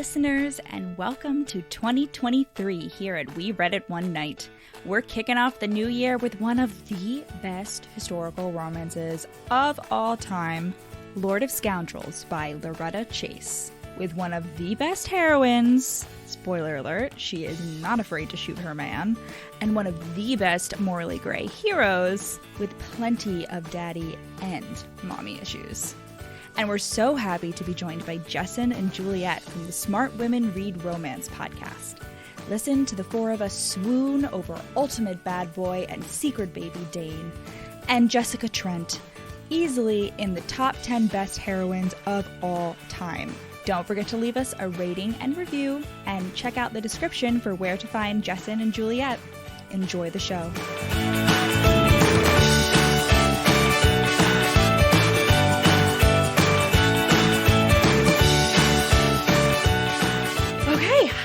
listeners, and welcome to 2023 here at We Read It One Night. We're kicking off the new year with one of the best historical romances of all time, Lord of Scoundrels by Loretta Chase. With one of the best heroines, spoiler alert, she is not afraid to shoot her man, and one of the best morally gray heroes with plenty of daddy and mommy issues. And we're so happy to be joined by Jessen and Juliette from the Smart Women Read Romance podcast. Listen to the four of us swoon over ultimate bad boy and secret baby Dain, and Jessica Trent, easily in the top 10 best heroines of all time. Don't forget to leave us a rating and review, and check out the description for where to find Jessen and Juliette. Enjoy the show.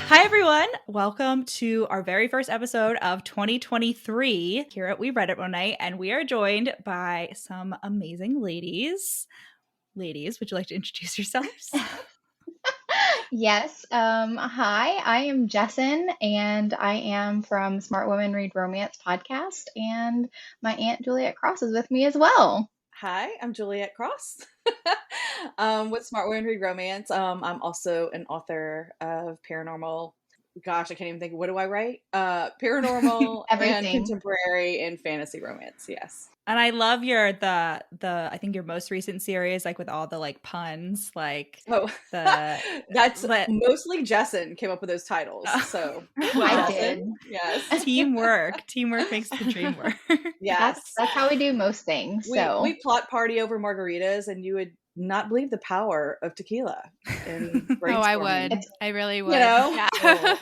Hi, everyone. Welcome to our very first episode of 2023 here at We Read It One Night, and we are joined by some amazing ladies. Ladies, would you like to introduce yourselves? Yes. Hi, I am Jessen, and I am from Smart Women Read Romance podcast, and my Aunt Juliette Cross is with me as well. Hi, I'm Juliette Cross with Smart Women Read Romance. I'm also an author of paranormal. Gosh, I can't even think. What do I write? Paranormal and contemporary and fantasy romance. Yes. And I love your the I think your most recent series, like with all the like puns, like that's mostly Jessen came up with those titles. So I did. Yes. Teamwork makes the dream work. Yes, that's how we do most things. We plot party over margaritas, and you would not believe the power of tequila. I would. I really would. You know? Yeah.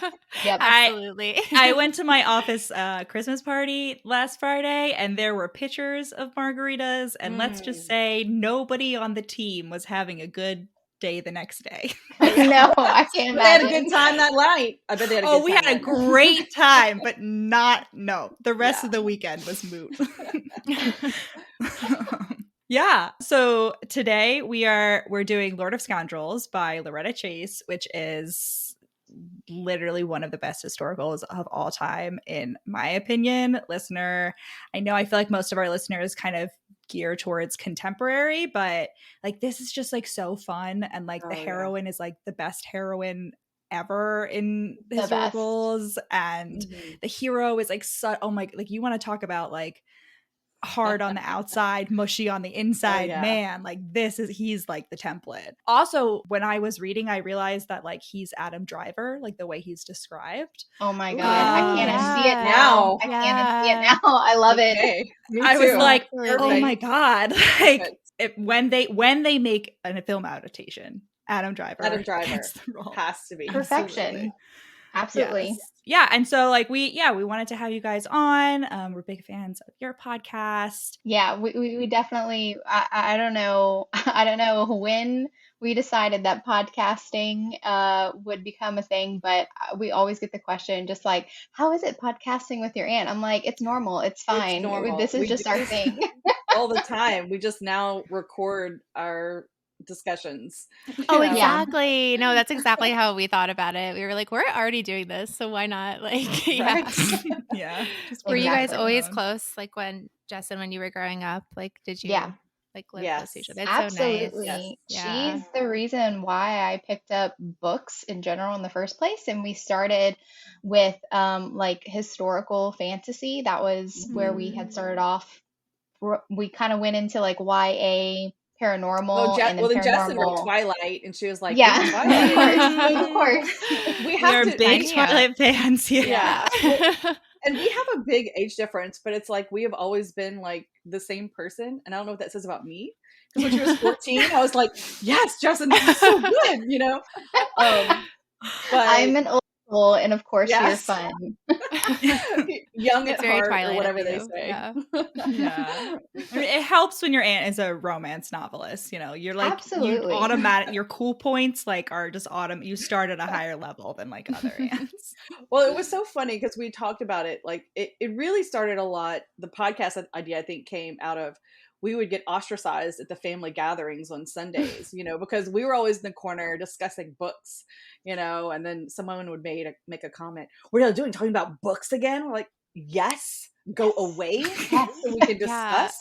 Yep. Absolutely. I went to my office Christmas party last Friday, and there were pictures of margaritas, and let's just say nobody on the team was having a good day the next day. No, I can't imagine. They had a good time that night. I bet they had a good time. We had a great time, but the rest of the weekend was moot. Yeah. So today we're doing Lord of Scoundrels by Loretta Chase, which is literally one of the best historicals of all time, in my opinion. Listener, I feel like most of our listeners kind of gear towards contemporary, but like this is just like so fun, and like the heroine is like the best heroine ever in historicals, and the hero is like like you want to talk about like hard on the outside, mushy on the inside, man, like he's like the template. Also, when I was reading, I realized that like he's Adam Driver, like the way he's described. Oh my god, I can't see it now. Can't see it now. I love it. I was like, oh my god, like when they make a film adaptation, Adam Driver gets the role. Has to be perfection. Absolutely. Yes. Yeah. And so like we wanted to have you guys on. We're big fans of your podcast. Yeah, we definitely I don't know when we decided that podcasting would become a thing, but we always get the question just like, how is it podcasting with your aunt? I'm like, it's normal, it's fine. It's normal. This is just our thing. All the time. We just now record our discussions. Oh, exactly. No, that's exactly how we thought about it. We were like, we're already doing this, so why not? Like, yeah. Were you guys always close? Like when you were growing up, like did you like live close to each other? It's absolutely. So nice. Yeah. She's the reason why I picked up books in general in the first place, and we started with like historical fantasy. That was where we had started off. We kind of went into like YA paranormal. Then Jessen wrote Twilight, and she was like, Twilight. Of course. We're big Twilight fans here. Yeah. And we have a big age difference, but it's like we have always been like the same person, and I don't know what that says about me, because when she was 14 I was like, yes, Jessen, this is so good, you know. But I'm an old soul, and of course you're fun. Young at very heart, Twilight, or whatever they say. Yeah. I mean, it helps when your aunt is a romance novelist. You know, you're like, absolutely. your cool points like are just you start at a higher level than like other aunts. Well, it was so funny because we talked about it. Like it really started a lot. The podcast idea, I think, came out of we would get ostracized at the family gatherings on Sundays, because we were always in the corner discussing books, and then someone would make a comment. What are you doing? Talking about books again? We're like, yes, go away so we can discuss,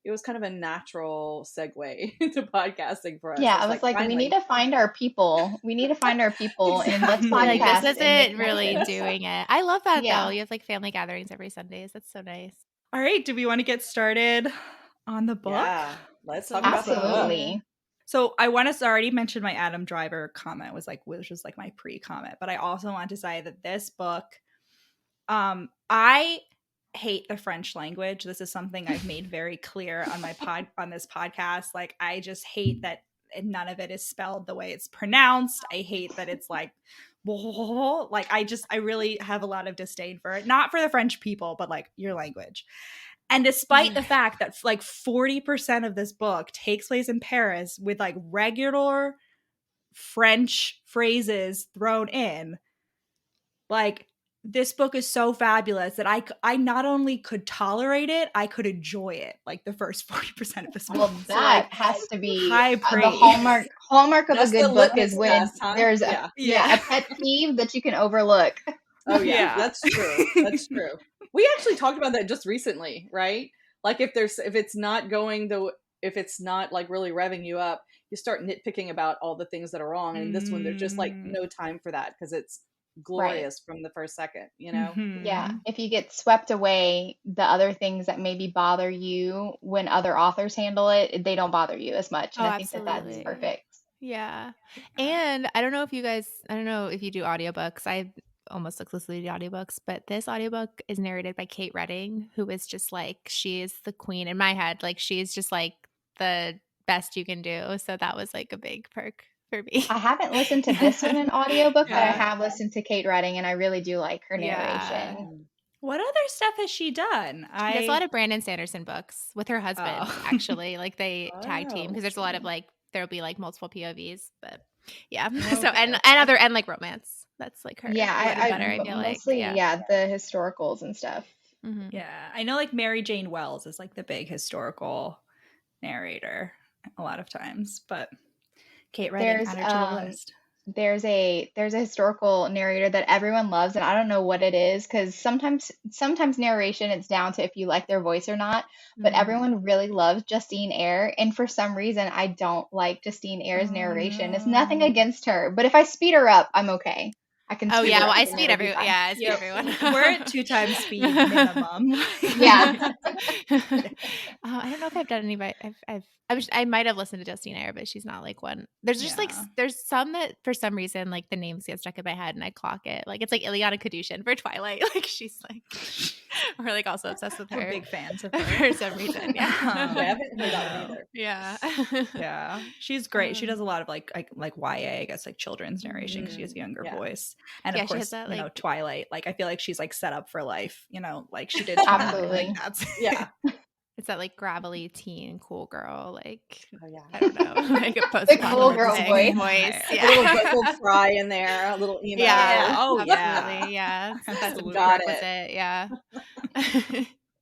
It was kind of a natural segue into podcasting for us. Yeah, I was like, we need to find our people. We need to find our people and let's podcast. Like, this isn't really doing it. I love that though. You have like family gatherings every Sundays. That's so nice. All right, do we want to get started on the book? Yeah, let's talk about the book. Absolutely. So I want to already mention my Adam Driver comment which was like my pre-comment, but I also want to say that this book, I hate the French language. This is something I've made very clear on on this podcast. Like, I just hate that none of it is spelled the way it's pronounced. I hate that it's like I really have a lot of disdain for it. Not for the French people, but like your language. And despite the fact that like 40% of this book takes place in Paris with like regular French phrases thrown in, like, this book is so fabulous that I not only could tolerate it, I could enjoy it. Like the first 40% of this book. Well, that has to be high praise. The hallmark of That's a good book is when there's a pet peeve that you can overlook. Oh yeah, that's true. That's true. We actually talked about that just recently, right? Like if it's not like really revving you up, you start nitpicking about all the things that are wrong. And this one, there's just like no time for that because it's glorious from the first second, Yeah, if you get swept away, the other things that maybe bother you when other authors handle it, they don't bother you as much. And I think that's perfect. Yeah. And I don't know if you do audiobooks. I almost exclusively do audiobooks, but this audiobook is narrated by Kate Redding, who is just like, she is the queen in my head. Like, she's just like the best you can do. So that was like a big perk for me. I haven't listened to this one in audiobook, but I have listened to Kate Redding and I really do like her narration. What other stuff has she done? She does a lot of Brandon Sanderson books with her husband, actually. Like, they tag team because there's a lot of like, there'll be like multiple POVs, but so and like romance. That's like her. Yeah, I feel mostly like the historicals and stuff. Mm-hmm. Yeah, I know like Mary Jane Wells is like the big historical narrator a lot of times, but Kate Redding added to the list. There's a historical narrator that everyone loves, and I don't know what it is because sometimes narration, it's down to if you like their voice or not. But everyone really loves Justine Eyre, and for some reason I don't like Justine Eyre's narration. It's nothing against her, but if I speed her up, I'm okay. I can. I speed everyone. Yeah, I speed everyone. We're at 2 times speed minimum. Yeah. I don't know if I've done any. I might have listened to Justine Eyre, but she's not like one. There's just like there's some that for some reason like the names get stuck in my head and I clock it. Like it's like Ileana Kadushin for Twilight. Like she's like we're like also obsessed with her. We're big fans of her for some reason. Yeah. I haven't heard that one either. Yeah. Yeah. She's great. She does a lot of like YA, I guess, like children's narration because she has a younger voice. And of course, that, like, Twilight. Like I feel like she's like set up for life, like she did. Absolutely. It's that like gravelly teen cool girl, like I don't know, like a post cool girl voice. Yeah. A little cry in there, a little emo. Yeah. Oh absolutely. Yeah. That's got it. Yeah.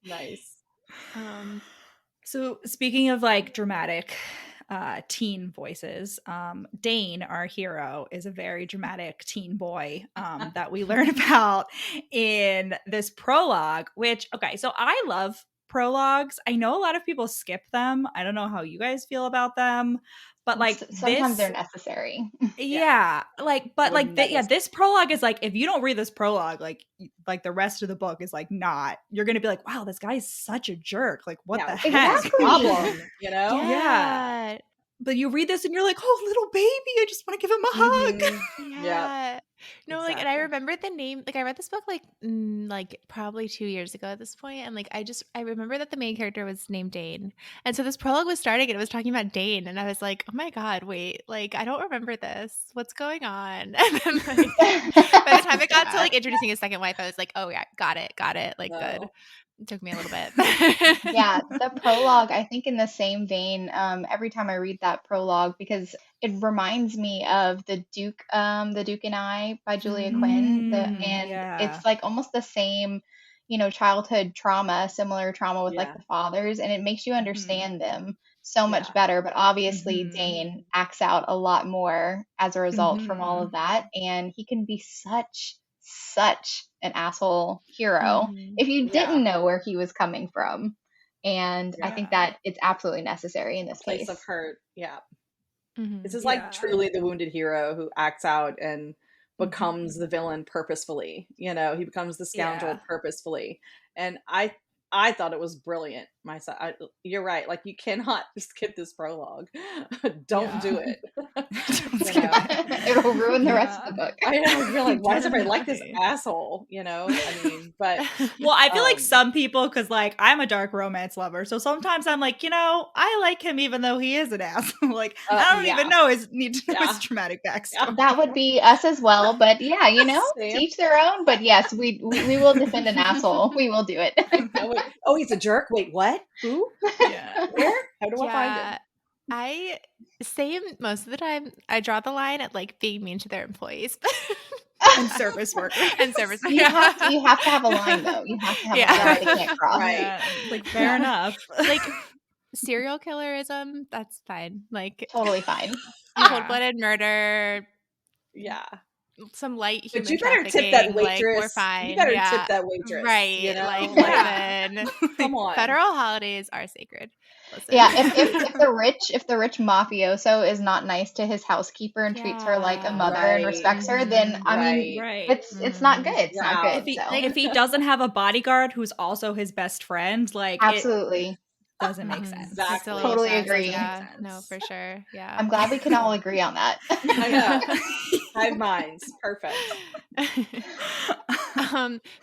Nice. So speaking of like dramatic teen voices, Dain, our hero, is a very dramatic teen boy that we learn about in this prologue, which, okay, so I love prologues. I know a lot of people skip them. I don't know how you guys feel about them, but like sometimes they're necessary. This prologue is like, if you don't read this prologue, like the rest of the book is like not, you're gonna be like, wow, this guy's such a jerk. Like what the heck? Exactly. Problem, Yeah. But you read this and you're like, oh, little baby, I just want to give him a hug. Yeah. No, exactly. Like, and I remember the name, like I read this book like probably 2 years ago at this point, and like I remember that the main character was named Dain, and so this prologue was starting and it was talking about Dain, and I was like, oh my god, wait, like I don't remember this. What's going on? And then like by the time it got to like introducing his second wife, I was like, oh yeah, got it, like good. It took me a little bit. Yeah, the prologue, I think in the same vein, every time I read that prologue, because it reminds me of The Duke and I by Julia Quinn. It's like almost the same, childhood trauma, similar trauma with like Yeah. the fathers, and it makes you understand them so much better. But obviously Dain acts out a lot more as a result from all of that, and he can be such an asshole hero if you didn't know where he was coming from. And I think that it's absolutely necessary in this Place case. of hurt. Yeah. This is like truly the wounded hero who acts out and becomes the villain purposefully. He becomes the scoundrel purposefully. And I thought it was brilliant myself. You're right. Like, you cannot just skip this prologue. Don't do it. It'll ruin the rest of the book. I know. You're like, why does everybody like this asshole? But well, I feel like some people, because like I'm a dark romance lover, so sometimes I'm like, I like him even though he is an asshole. Like, I don't even know his traumatic backstory. That would be us as well, but to each their own. But yes, we will defend an asshole. We will do it. Oh, he's a jerk. Wait, what? Who? Yeah. Where? How do I find him? Same most of the time. I draw the line at like being mean to their employees and service workers. You have to have a line though. You have to have a line they can't cross. Right. Yeah. Like fair enough. Like serial killerism, that's fine. Like totally fine. Cold-blooded murder. Yeah. Some light human but you better tip that waitress. Like, we're fine. You better tip that waitress. Right. Like, come on. Federal holidays are sacred. Listen. Yeah, if the rich mafioso is not nice to his housekeeper and treats her like a mother and respects her, then I mean, it's not good. It's not good. If he doesn't have a bodyguard who's also his best friend, like absolutely. Doesn't make sense. Exactly. Totally agree. Yeah. No, for sure. Yeah. I'm glad we can all agree on that. I know. Hive minds. Perfect.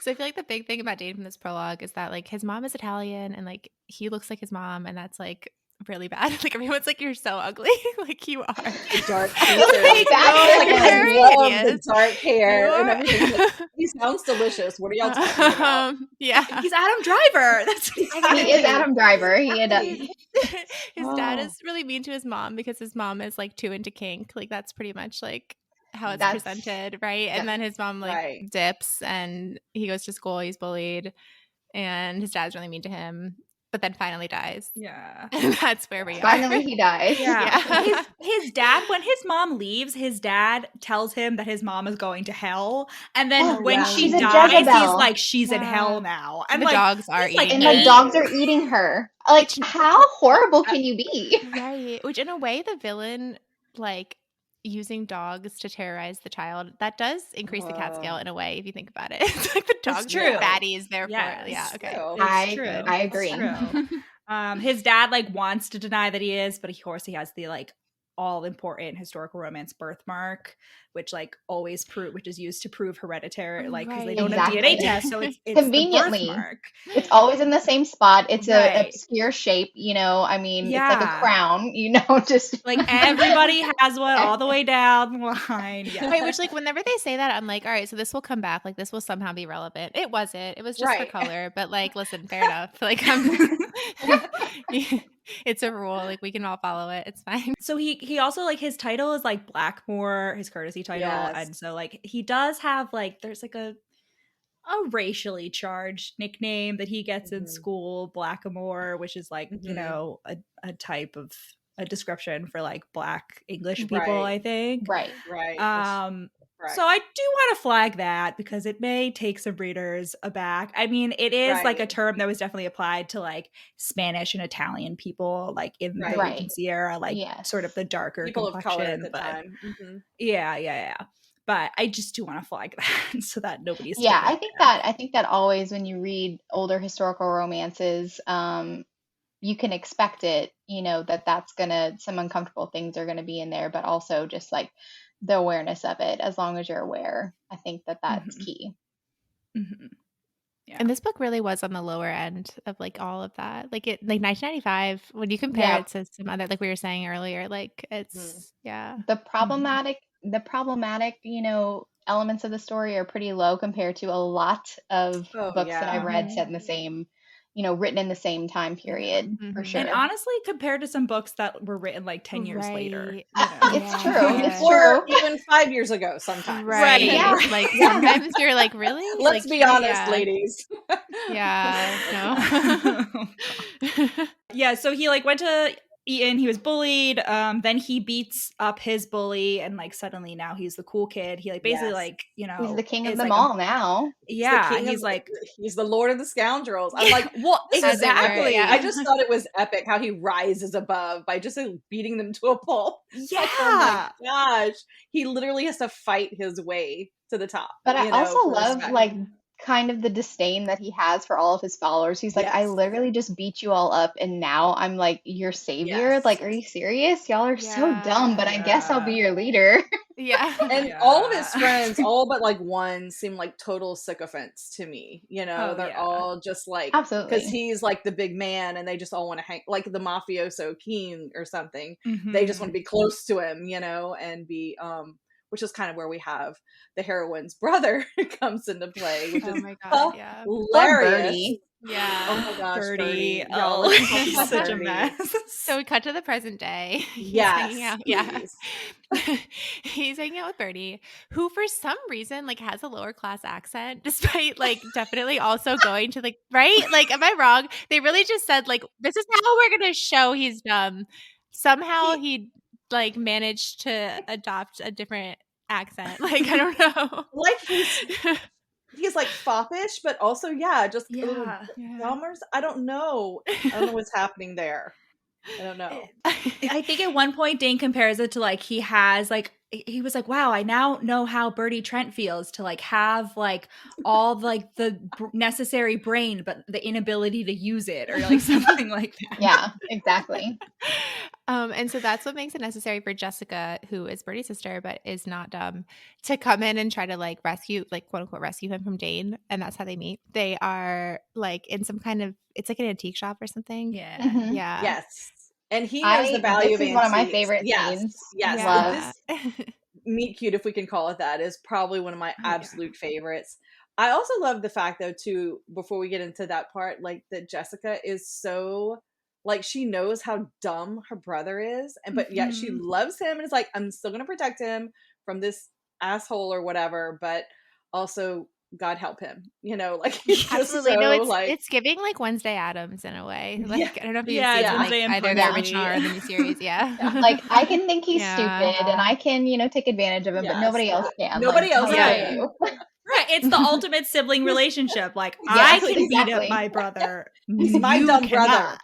So I feel like the big thing about Dain from this prologue is that like his mom is Italian and like he looks like his mom, and that's like really bad. Like everyone's like, you're so ugly. Like you are. The dark hair. I love the dark hair and everything. Like, he sounds delicious. What are y'all talking about? Yeah. He's Adam Driver. That's what he is Adam Driver. His dad is really mean to his mom because his mom is like too into kink. Like that's pretty much like how it's presented, right? And then his mom like dips and he goes to school, he's bullied, and his dad's really mean to him, but then finally dies. Yeah. And that's where we are. Finally he dies. Yeah. His dad, when his mom leaves, his dad tells him that his mom is going to hell. And then when she dies, he's like, she's in hell now. And the dogs are eating her. And the dogs are eating her. Like, how horrible can you be? Right. Which in a way, the villain, like, using dogs to terrorize the child, that does increase the cat scale in a way if you think about it. It's like the dogs are baddies therefore. Yeah, okay. I agree. His dad like wants to deny that he is, but of course he has the like all important historical romance birthmark, which like always which is used to prove hereditary, like because they don't have DNA tests, so it's conveniently it's always in the same spot. It's a obscure shape, I mean, it's like a crown, just like everybody has one all the way down the line. Yeah. Right, which like whenever they say that, I'm like, all right, so this will come back, like this will somehow be relevant. It wasn't. It was just for color, but like, listen, fair enough. Like it's a rule, like we can all follow it, it's fine. So he also like his title is like Blackmore, his courtesy title, and so like he does have like there's like a racially charged nickname that he gets in school, Blackamoor, which is like a type of a description for like Black English people, I think. Right. So I do want to flag that because it may take some readers aback. I mean, it is like a term that was definitely applied to like Spanish and Italian people, like in the Regency era, like sort of the darker people complexion. Of color at the time. Yeah. But I just do want to flag that so that nobody's. Yeah, I think that always when you read older historical romances, you can expect it. That's some uncomfortable things are gonna be in there, but also just like the awareness of it, as long as you're aware. I think that's key. Yeah. And this book really was on the lower end of like all of that. Like 1995, when you compare it to some other, like we were saying earlier, like it's the problematic, elements of the story are pretty low compared to a lot of books that I read set in the same written in the same time period for sure. And honestly, compared to some books that were written like 10 years later. It's true. It's or true. even 5 years ago sometimes. Right. Yeah. Like sometimes you're like, really? Let's Like, be honest, ladies. Yeah. No. Yeah, so he like went to Eton, he was bullied, then he beats up his bully, and like suddenly now he's the cool kid. He like basically like, he's the king of is them like all now. Yeah, he's the Lord of the Scoundrels. I'm like, well, exactly. Yeah. I just thought it was epic how he rises above by just beating them to a pulp. Yeah. Like, oh my gosh. He literally has to fight his way to the top. But I also love like kind of the disdain that he has for all of his followers. He's like, I literally just beat you all up and now I'm like your savior. Like, are you serious? Y'all are so dumb, but I guess I'll be your leader. And all of his friends, all but like one, seem like total sycophants to me. They're all just like, absolutely, because he's like the big man and they just all want to hang, like the mafioso king or something. They just want to be close to him, and be which is kind of where we have the heroine's brother comes into play, which is hilarious. Yeah. Oh my gosh, Birdie. Oh, he's such a mess. So we cut to the present day. Yes. He's hanging out. He's hanging out with Birdie, who for some reason like has a lower class accent, despite like definitely also going to the right. Like, am I wrong? They really just said like, this is how we're gonna show he's dumb. Somehow he like managed to adopt a different accent. Like, I don't know. Like he's like foppish, but also just a little dumbers. I don't know what's happening there. I don't know. I think at one point Dain compares it to like he has like he was like, wow, I now know how Bertie Trent feels to like have like all like the necessary brain but the inability to use it, or like something like that. Yeah, exactly. And so that's what makes it necessary for Jessica, who is Bertie's sister but is not dumb, to come in and try to like rescue, like quote unquote rescue him from Dain. And that's how they meet. They are like in some kind of, it's like an antique shop or something. Yeah. Yeah. Yes. And he knows the value of antiques. One of my favorite scenes. Yes. Love. This meet cute, if we can call it that, is probably one of my absolute favorites. I also love the fact though too, before we get into that part, like that Jessica is so like, she knows how dumb her brother is, but yet she loves him and is like, I'm still gonna protect him from this asshole or whatever, but also God help him, like he's just so, it's giving like Wednesday Addams in a way. Like, I don't know if you've seen like either the original or the new series. Like, I can think he's stupid and I can, take advantage of him, but nobody else can. Nobody else can. Right, it's the ultimate sibling relationship. Like, I can beat up my brother. He's my dumb brother.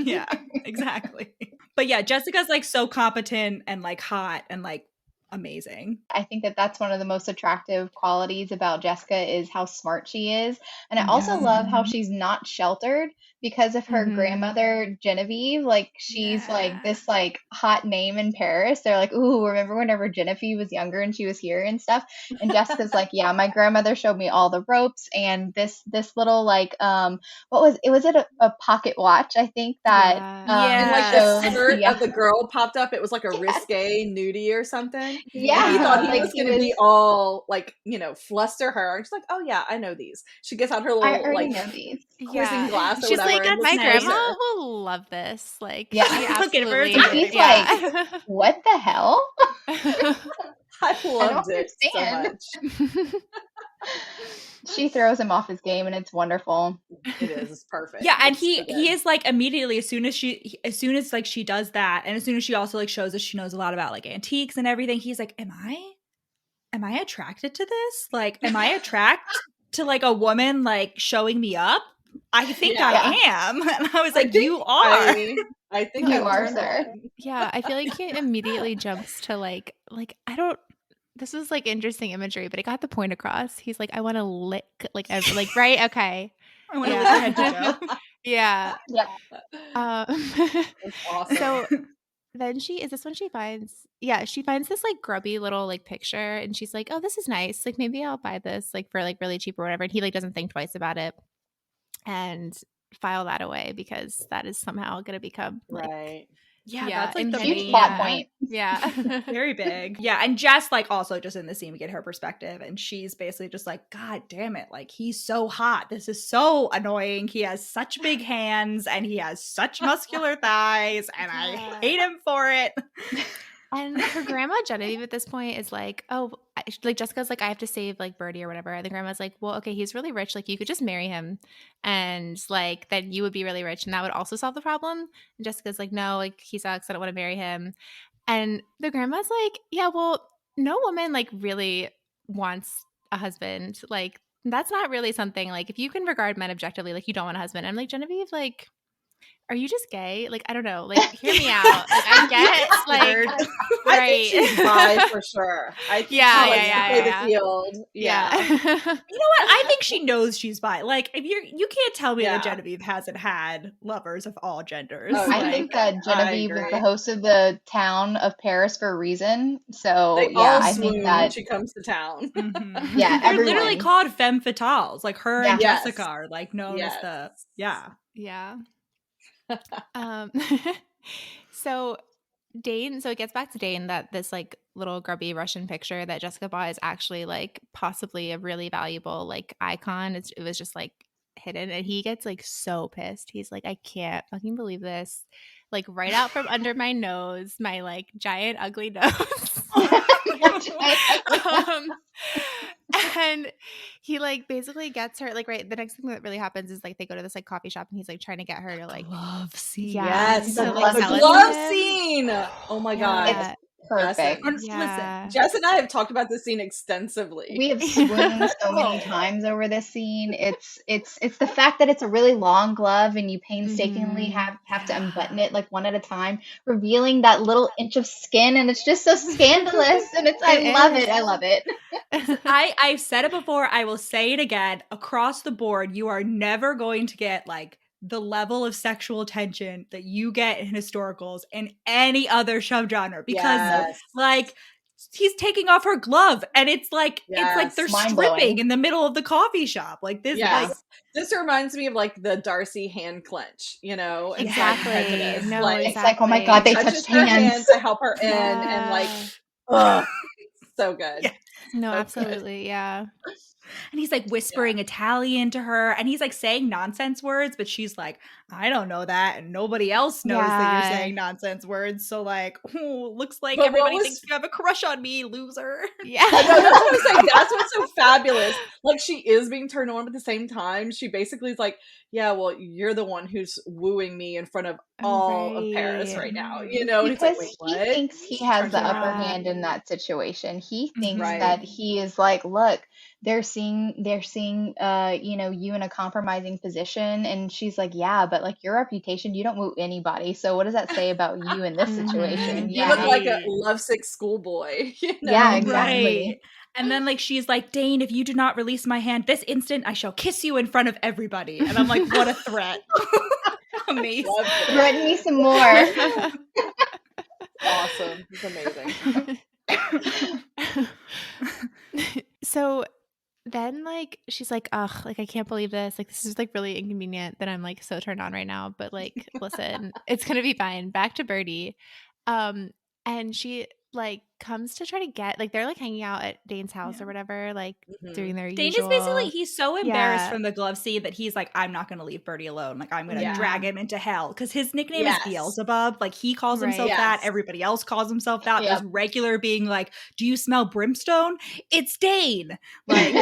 Yeah, exactly. But yeah, Jessica's like so competent and like hot and like amazing. I think that that's one of the most attractive qualities about Jessica is how smart she is. And I also love how she's not sheltered because of her grandmother, Genevieve. Like, she's like this like hot name in Paris. They're like, ooh, remember whenever Genevieve was younger and she was here and stuff? And Jessica's like, yeah, my grandmother showed me all the ropes and this little like was it a pocket watch, I think, that and like the skirt of the girl popped up. It was like a risque nudie or something. Yeah, he thought he was going to be all like, fluster her. And she's like, oh yeah, I know these. She gets out her little like quizzing glass or she's whatever. Like, my grandma will love this. Like, yeah, absolutely. She's like, what the hell? I loved it so much. She throws him off his game and it's wonderful. It is. It's perfect. Yeah, and he is like immediately as soon as like she does that, and as soon as she also like shows us she knows a lot about like antiques and everything, he's like, am I attracted to this? Like, am I attracted to like a woman like showing me up? I think I am. And I was like, you are. I think you are, sir. Yeah, I feel like he immediately jumps to like I don't. This was like interesting imagery, but it got the point across. He's like, I want to lick like right, okay. I want to lick your head to Joe. Yeah. It's awesome. So then she finds this like grubby little like picture, and she's like, oh, this is nice. Like, maybe I'll buy this like for like really cheap or whatever. And he like doesn't think twice about it and file that away because that is somehow going to become like, Yeah, that's like the huge main plot point. Yeah. Very big. Yeah, and Jess, like, also just in the scene we get her perspective, and she's basically just like, God damn it, like, he's so hot. This is so annoying. He has such big hands and he has such muscular thighs, and I hate him for it. And her grandma Genevieve at this point is like, oh, like Jessica's like, I have to save like Birdie or whatever. And the grandma's like, well, okay, he's really rich. Like you could just marry him, and like then you would be really rich, and that would also solve the problem. And Jessica's like, no, like he sucks. I don't want to marry him. And the grandma's like, yeah, well, no woman like really wants a husband. Like that's not really something like if you can regard men objectively, like you don't want a husband. I'm like, Genevieve, like, are you just gay? Like, I don't know. Like, hear me out. Like, I get, like, right. I think she's bi for sure. I think yeah. The field. Yeah. You know what? I think she knows she's bi. Like, if you can't tell me that Genevieve hasn't had lovers of all genders. Oh, I think that Genevieve is the host of the town of Paris for a reason. So they all I think that when she comes to town. Mm-hmm. Yeah, they're literally called femme fatales. Like her and Jessica are like known as the Yeah. So Dain, so it gets back to Dain that this like little grubby Russian picture that Jessica bought is actually like possibly a really valuable like icon. It was just like hidden, and he gets like so pissed. He's like, I can't fucking believe this. Like right out from under my nose, my like giant ugly nose. And he like basically gets her like right. The next thing that really happens is like they go to this like coffee shop, and he's like trying to get her to like love scene. Yes, so, the like, love scene. Oh my god, it's perfect. Listen, Jess and I have talked about this scene extensively. We have swooned so many times over this scene. It's the fact that it's a really long glove, and you painstakingly have to unbutton it like one at a time, revealing that little inch of skin, and it's just so scandalous. And I love it. I've said it before. I will say it again. Across the board, you are never going to get like the level of sexual tension that you get in historicals in any other subgenre, because like he's taking off her glove, and it's like they're stripping in the middle of the coffee shop. Like this, this reminds me of like the Darcy hand clench, you know? Exactly. No, like, it's like, oh my god, they touched hands to help her in, and like, so good. Yeah. No, so absolutely, good. Yeah. And he's like whispering Italian to her, and he's like saying nonsense words, but she's like, I don't know that, and nobody else knows that you're saying nonsense words. So like, looks like everybody thinks you have a crush on me, loser. Yeah. I know, that's what I'm saying. That's what's so fabulous. Like she is being turned on, but at the same time, she basically is like, yeah, well, you're the one who's wooing me in front of all of Paris right now, you know? And because it's like, wait, what? He thinks he has the upper hand in that situation. He thinks that he is like, look, they're seeing you know, you in a compromising position, and she's like, yeah, but like your reputation, you don't woo anybody, so what does that say about you in this situation? You look like a lovesick schoolboy, you know? Yeah, exactly. Right. And then like she's like, Dain, if you do not release my hand this instant, I shall kiss you in front of everybody. And I'm like, what a threat. Amazing. Threaten me some more. Awesome. It's amazing. So then like she's like, ugh, like I can't believe this. Like this is like really inconvenient that I'm like so turned on right now. But like, listen, it's gonna be fine. Back to Birdie. And she like comes to try to get like they're like hanging out at Dain's house or whatever, like doing their Dain usual. is basically, he's so embarrassed from the glove scene that he's like, I'm not gonna leave Birdie alone. Like I'm gonna drag him into hell, because his nickname is Beelzebub. Like he calls himself that. Everybody else calls himself that. There's regular being like, do you smell brimstone? It's Dain. Like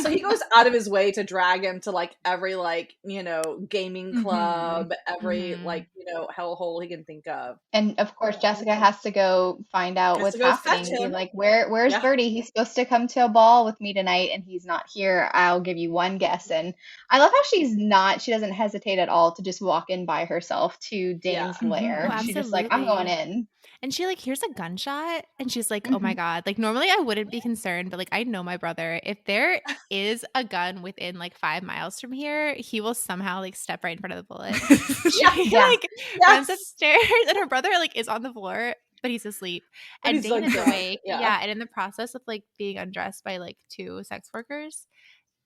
so he goes out of his way to drag him to like every like, you know, gaming club, every like, you know, hellhole he can think of. And of course Jessica has to go find out what's happening. Be like, where's Birdie? He's supposed to come to a ball with me tonight, and he's not here. I'll give you one guess. And I love how she doesn't hesitate at all to just walk in by herself to Dain's lair. She's just like, I'm going in. And she like hears a gunshot, and she's like, oh my god. Like normally I wouldn't be concerned, but like I know my brother. If there is a gun within like 5 miles from here, he will somehow like step right in front of the bullet. She like runs upstairs, and her brother like is on the floor, but he's asleep. And Dain is awake. And in the process of like being undressed by like 2 sex workers.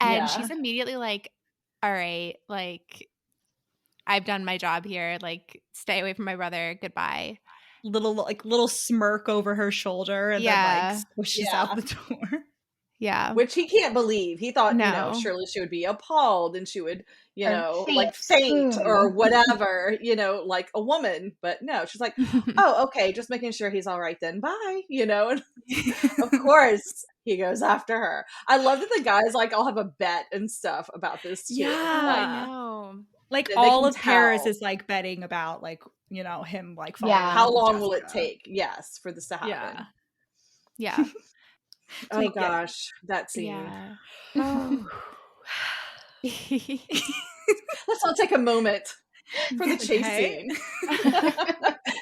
And she's immediately like, all right, like I've done my job here. Like, stay away from my brother. Goodbye. Little smirk over her shoulder and then like squishes out the door. Yeah. Which he can't believe. He thought, surely she would be appalled and she would, faint or whatever, like a woman. But no, she's like, oh, okay, just making sure he's all right then. Bye, And of course he goes after her. I love that the guys like all have a bet and stuff about this too. Yeah, I know. Like all of Paris is like betting about like, him like following how long will it take? Yes, for this to happen. Yeah. Oh gosh, that scene. Yeah. Oh. Let's all take a moment for the chase scene.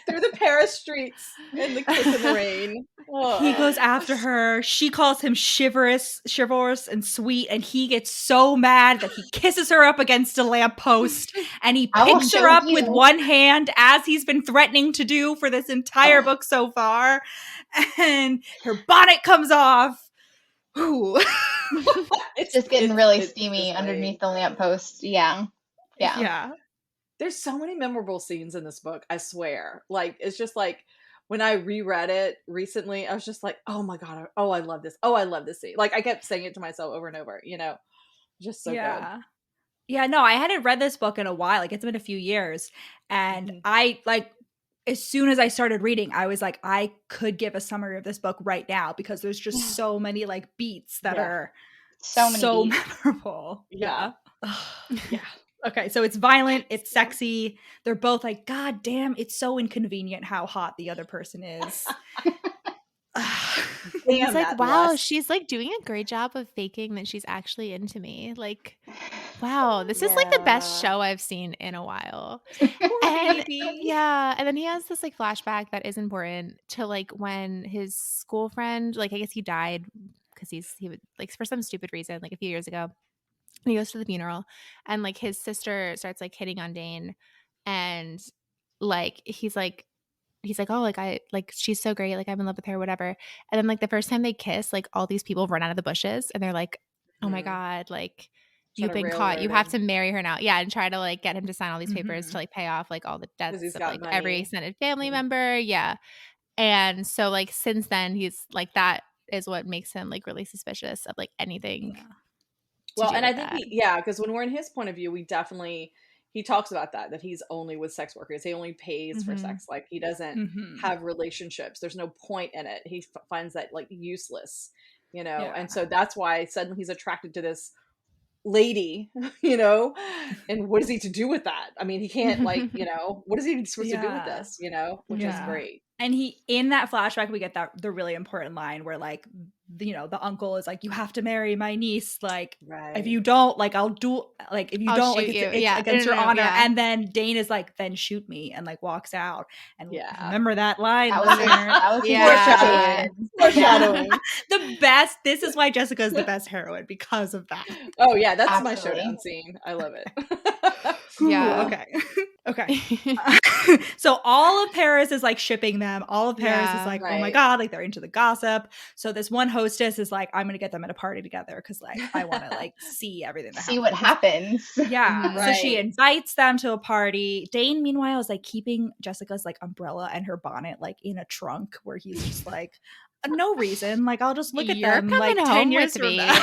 Through the Paris streets and the kiss in the rain. Oh. He goes after her. She calls him chivalrous and sweet, and he gets so mad that he kisses her up against a lamppost, and he picks her up with one hand, as he's been threatening to do for this entire book so far, and her bonnet comes off. Ooh. It's just getting really steamy underneath the lamppost. Yeah. There's so many memorable scenes in this book, I swear. Like, it's just like, when I reread it recently, I was just like, oh my God, oh, I love this. Oh, I love this scene. Like, I kept saying it to myself over and over, just so good. Yeah, no, I hadn't read this book in a while. Like, it's been a few years. And I, like, as soon as I started reading, I was like, I could give a summary of this book right now because there's just so many, like, beats that are so memorable. Yeah. Okay, so it's violent, it's sexy. They're both like, God damn, it's so inconvenient how hot the other person is. He's like, wow, she's like doing a great job of faking that she's actually into me. Like, wow, this is like the best show I've seen in a while. And then he has this like flashback that is important to like when his school friend, like I guess he died because he would like for some stupid reason, like a few years ago. And he goes to the funeral and like his sister starts like hitting on Dain and like he's like oh like I like she's so great, like I'm in love with her, whatever. And then like the first time they kiss, like all these people run out of the bushes and they're like, oh my God, like you've been caught, you have to marry her now. Yeah, and try to like get him to sign all these papers to like pay off like all the debts of like money. Every extended family member. Yeah. And so like since then he's like that is what makes him like really suspicious of like anything. Yeah. Well, and I think because when we're in his point of view, he talks about that he's only with sex workers. He only pays for sex. Like he doesn't have relationships. There's no point in it. He finds that like useless, and so that's why suddenly he's attracted to this lady, and what is he to do with that? I mean, he can't like, what is he supposed to do with this, which is great. And in that flashback, we get the really important line where like, the uncle is like, you have to marry my niece. Like, if you don't, like, I'll do, like, if you don't, like, it's against your honor. Yeah. And then Dain is like, then shoot me, and like walks out. And remember that line. That was foreshadowing. The best. This is why Jessica is the best heroine, because of that. Oh yeah, that's my showdown scene. I love it. Yeah. Okay. So all of Paris is like shipping them. All of Paris is like, oh my God, like they're into the gossip. So this one hostess is like, I'm gonna get them at a party together because like I want to like see everything that see what happens. Yeah. So she invites them to a party. Dain, meanwhile, is like keeping Jessica's like umbrella and her bonnet like in a trunk where he's just like, no reason. Like I'll just look at them like 10 years from now.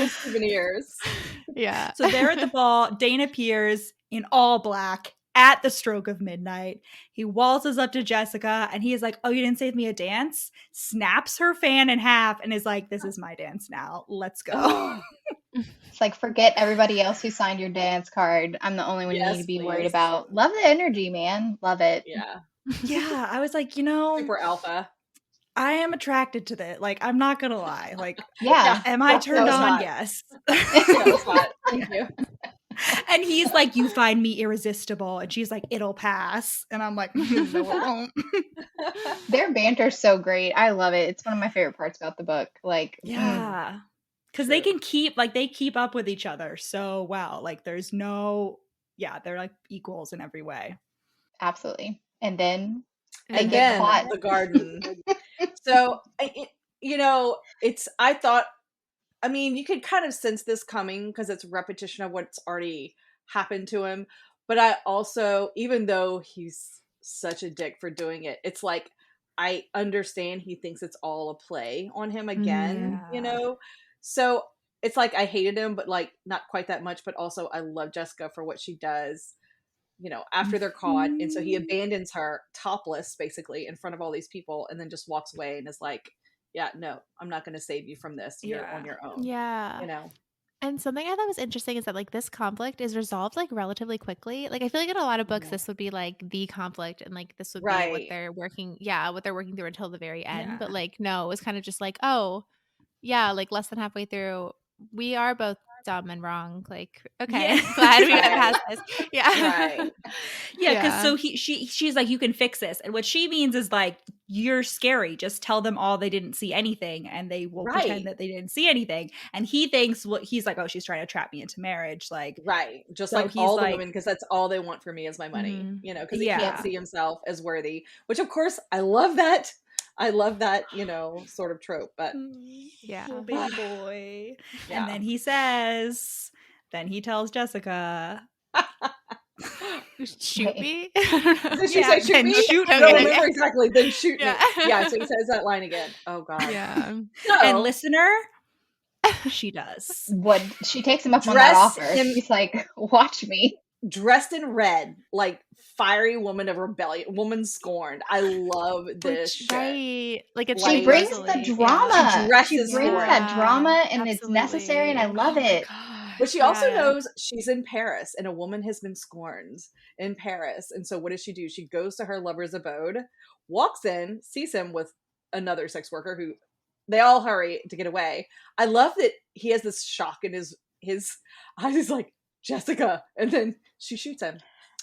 Souvenirs. Yeah. So they're at the ball. Dain appears in all black at the stroke of midnight. He waltzes up to Jessica and he is like, oh, you didn't save me a dance? Snaps her fan in half and is like, this is my dance now. Let's go. It's like, forget everybody else who signed your dance card. I'm the only one you need to be worried about. Love the energy, man. Love it. Yeah. Yeah. I was like, super alpha. I am attracted to this. Like, I'm not gonna lie. Like, am I turned on? Hot. Yes. That was hot. Thank you. And he's like, you find me irresistible. And she's like, it'll pass. And I'm like, no, it won't. Their banter's so great. I love it. It's one of my favorite parts about the book. Like, yeah. Because they can keep up with each other so well. Like, there's no, they're like equals in every way. Absolutely. And then the garden. So, I thought I mean, you could kind of sense this coming because it's repetition of what's already happened to him. But I also, even though he's such a dick for doing it, it's like I understand he thinks it's all a play on him again, you know? So it's like I hated him, but like not quite that much. But also I love Jessica for what she does, you know, after they're caught. And so he abandons her topless, basically, in front of all these people and then just walks away and is like, yeah, no, I'm not going to save you from this. You're on your own. Yeah. You know? And something I thought was interesting is that like this conflict is resolved like relatively quickly. Like I feel like in a lot of books this would be like the conflict and like this would be what they're working through until the very end. But like no, it was kind of just like, oh yeah, like less than halfway through, we are both dumb and wrong. Like, okay, glad we got past this. Yeah. Because so she's like, you can fix this. And what she means is like, you're scary. Just tell them all they didn't see anything and they will pretend that they didn't see anything. And he thinks he's like, oh, she's trying to trap me into marriage. Like, just so like all the women, because that's all they want from me is my money, you know, because he can't see himself as worthy, which of course I love that. You know, sort of trope, but oh, baby boy. And then he tells Jessica, shoot me. Did she say shoot me? Shoot I me. don't remember exactly. Then shoot me. Yeah, so he says that line again. Oh God. Yeah. So, and listener, she does. What she takes him up on that offer. She's like, watch me. Dressed in red, like fiery woman of rebellion, woman scorned. I love this shit. Right. Like it's she brings the drama. She brings that drama and it's necessary and I love it. But she also knows she's in Paris and a woman has been scorned in Paris. And so what does she do? She goes to her lover's abode, walks in, sees him with another sex worker who they all hurry to get away. I love that he has this shock in his eyes. He's like, Jessica, and then she shoots him.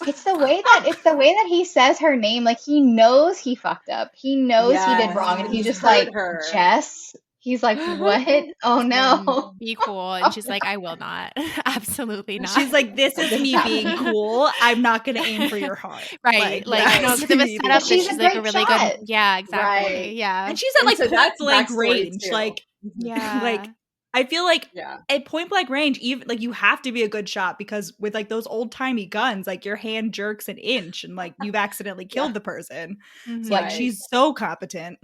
It's the way that he says her name. Like he knows he fucked up. He knows he did wrong, and he's just like Jess. He's like, what? Oh no. Be cool. And she's like, I will not. Absolutely not. She's like, this is me being cool. I'm not going to aim for your heart. Right. Like, no, because it was set up that she's like a really good. Yeah, exactly. Right. Yeah. And she's at like point blank range. Too. Like, like, I feel like at point blank range, even like you have to be a good shot because with like those old timey guns, like your hand jerks an inch and like you've accidentally killed the person. So, like she's so competent.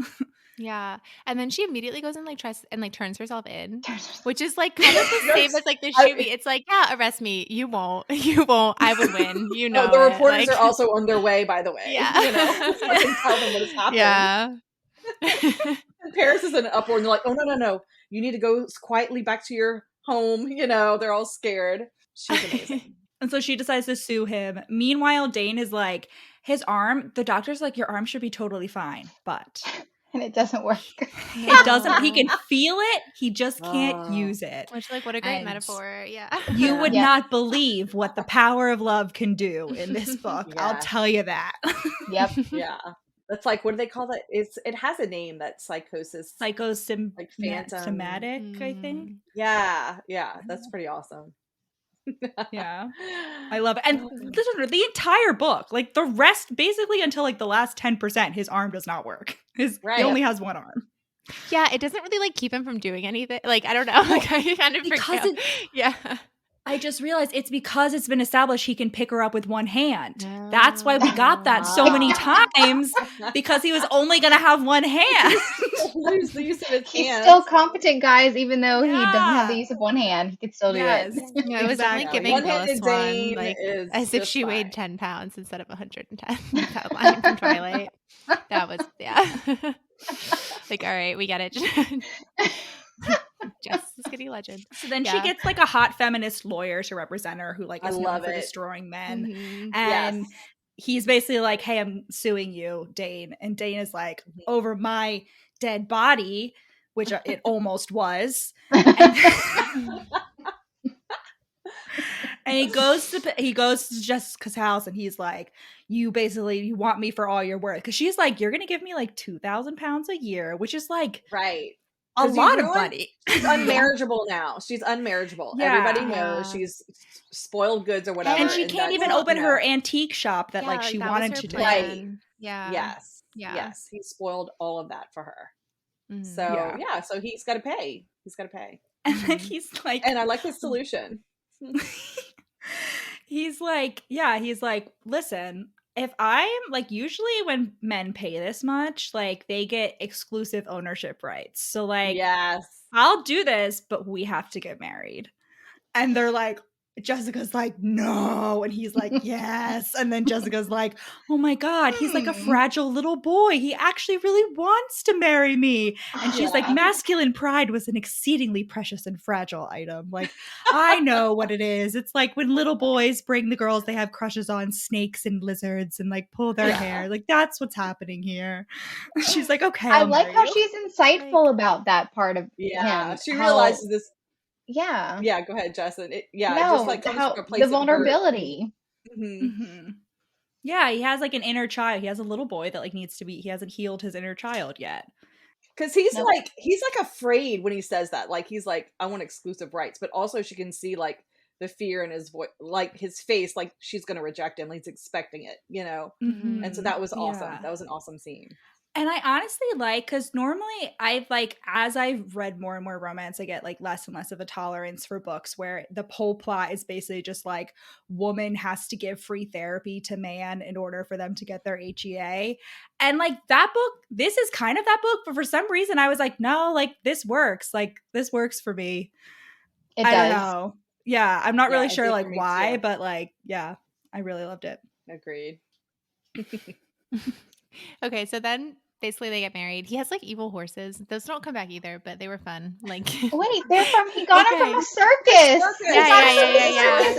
Yeah. And then she immediately goes and like tries and like turns herself in, which is like kind of the same as like the shoot me. It's like, yeah, arrest me. You won't. I would win. You know. The reporters are also on their way, by the way. Yeah. You know, so I can tell them what has happened. Yeah. And Paris is in an uproar and they're like, oh no. You need to go quietly back to your home. You know, they're all scared. She's amazing. And so she decides to sue him. Meanwhile, Dain is like, his arm, the doctor's like, your arm should be totally fine, but... And it doesn't work. It doesn't. He can feel it. He just can't use it. Which, like, what a great metaphor. Yeah. You would not believe what the power of love can do in this book. I'll tell you that. Yep. Yeah. That's like, what do they call that? It has a name, that psychosis. Psychosomatic, phantom. I think. Yeah. That's pretty awesome. Yeah, I love it. And listen, the entire book, like the rest, basically until like the last 10%, his arm does not work. He only has one arm. Yeah, it doesn't really like keep him from doing anything. Like I don't know. Like I kind of forget. Yeah. I just realized it's because it's been established he can pick her up with one hand. That's why we got that so many times, because he was only going to have one hand. Lose the use of his He's hands. still competent, guys, even though he doesn't have the use of one hand. He could still do it. Yeah, it was definitely giving Phyllis one, like, as if she weighed 10 pounds instead of 110. That line from Twilight. That was, like, all right, we get it. Just a skinny legend. So then she gets like a hot feminist lawyer to represent her who like is known for destroying men. Mm-hmm. And he's basically like, hey, I'm suing you, Dain. And Dain is like, over my dead body, which it almost was. And he goes to Jessica's house and he's like, you want me for all your worth. Because she's like, you're going to give me like 2,000 pounds a year, which is like a lot of money. She's unmarriageable now. She's unmarriageable. Everybody knows she's spoiled goods or whatever. And she can't even open her antique shop that like she wanted to do. Right. Yeah. Yes. He spoiled all of that for her. So so he's got to pay. And then he's like, and I like the solution. he's like, listen, if I'm like, usually when men pay this much, like they get exclusive ownership rights. So like, yes, I'll do this, but we have to get married. And they're like, Jessica's like, no. And he's like, yes. And then Jessica's like, oh my God, he's like a fragile little boy. He actually really wants to marry me. And she's like, masculine pride was an exceedingly precious and fragile item. Like, I know what it is. It's like when little boys bring the girls they have crushes on snakes and lizards and like pull their hair. Like, that's what's happening here. She's like, okay. I like how she's insightful about that part of him. She realizes this. Yeah. Yeah, go ahead, Jessen. Just like the vulnerability. Yeah, he has like an inner child. He has a little boy that like needs to be, he hasn't healed his inner child yet. Because he's like afraid when he says that. Like, he's like, I want exclusive rights. But also she can see like the fear in his voice, like his face, like she's going to reject him. He's expecting it, you know? And so that was awesome. Yeah. That was an awesome scene. And I honestly like, because normally I've like, as I've read more and more romance, I get like less and less of a tolerance for books where the whole plot is basically just like woman has to give free therapy to man in order for them to get their HEA. And like that book, this is kind of that book, but for some reason I was like, no, like this works. Like this works for me. I don't know. Yeah, I'm not really sure like why, but like, yeah, I really loved it. Agreed. Okay, so then basically they get married. He has like evil horses. Those don't come back either, but they were fun. Like, wait, he got them from a circus. Yeah.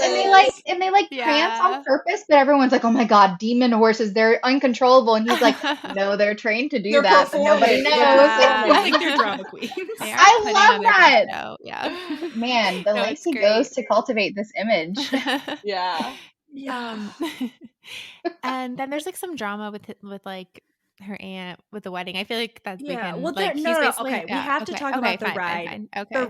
And they prance on purpose, but everyone's like, oh my God, demon horses, they're uncontrollable. And he's like, no, they're trained to do that, but nobody knows. I think they're drama queens. I love that. Yeah. Man, the lengths he goes to cultivate this image. Yeah. And then there's like some drama with like her aunt with the wedding. I feel like that's well, like, we have to talk about the ride. Fine. Okay,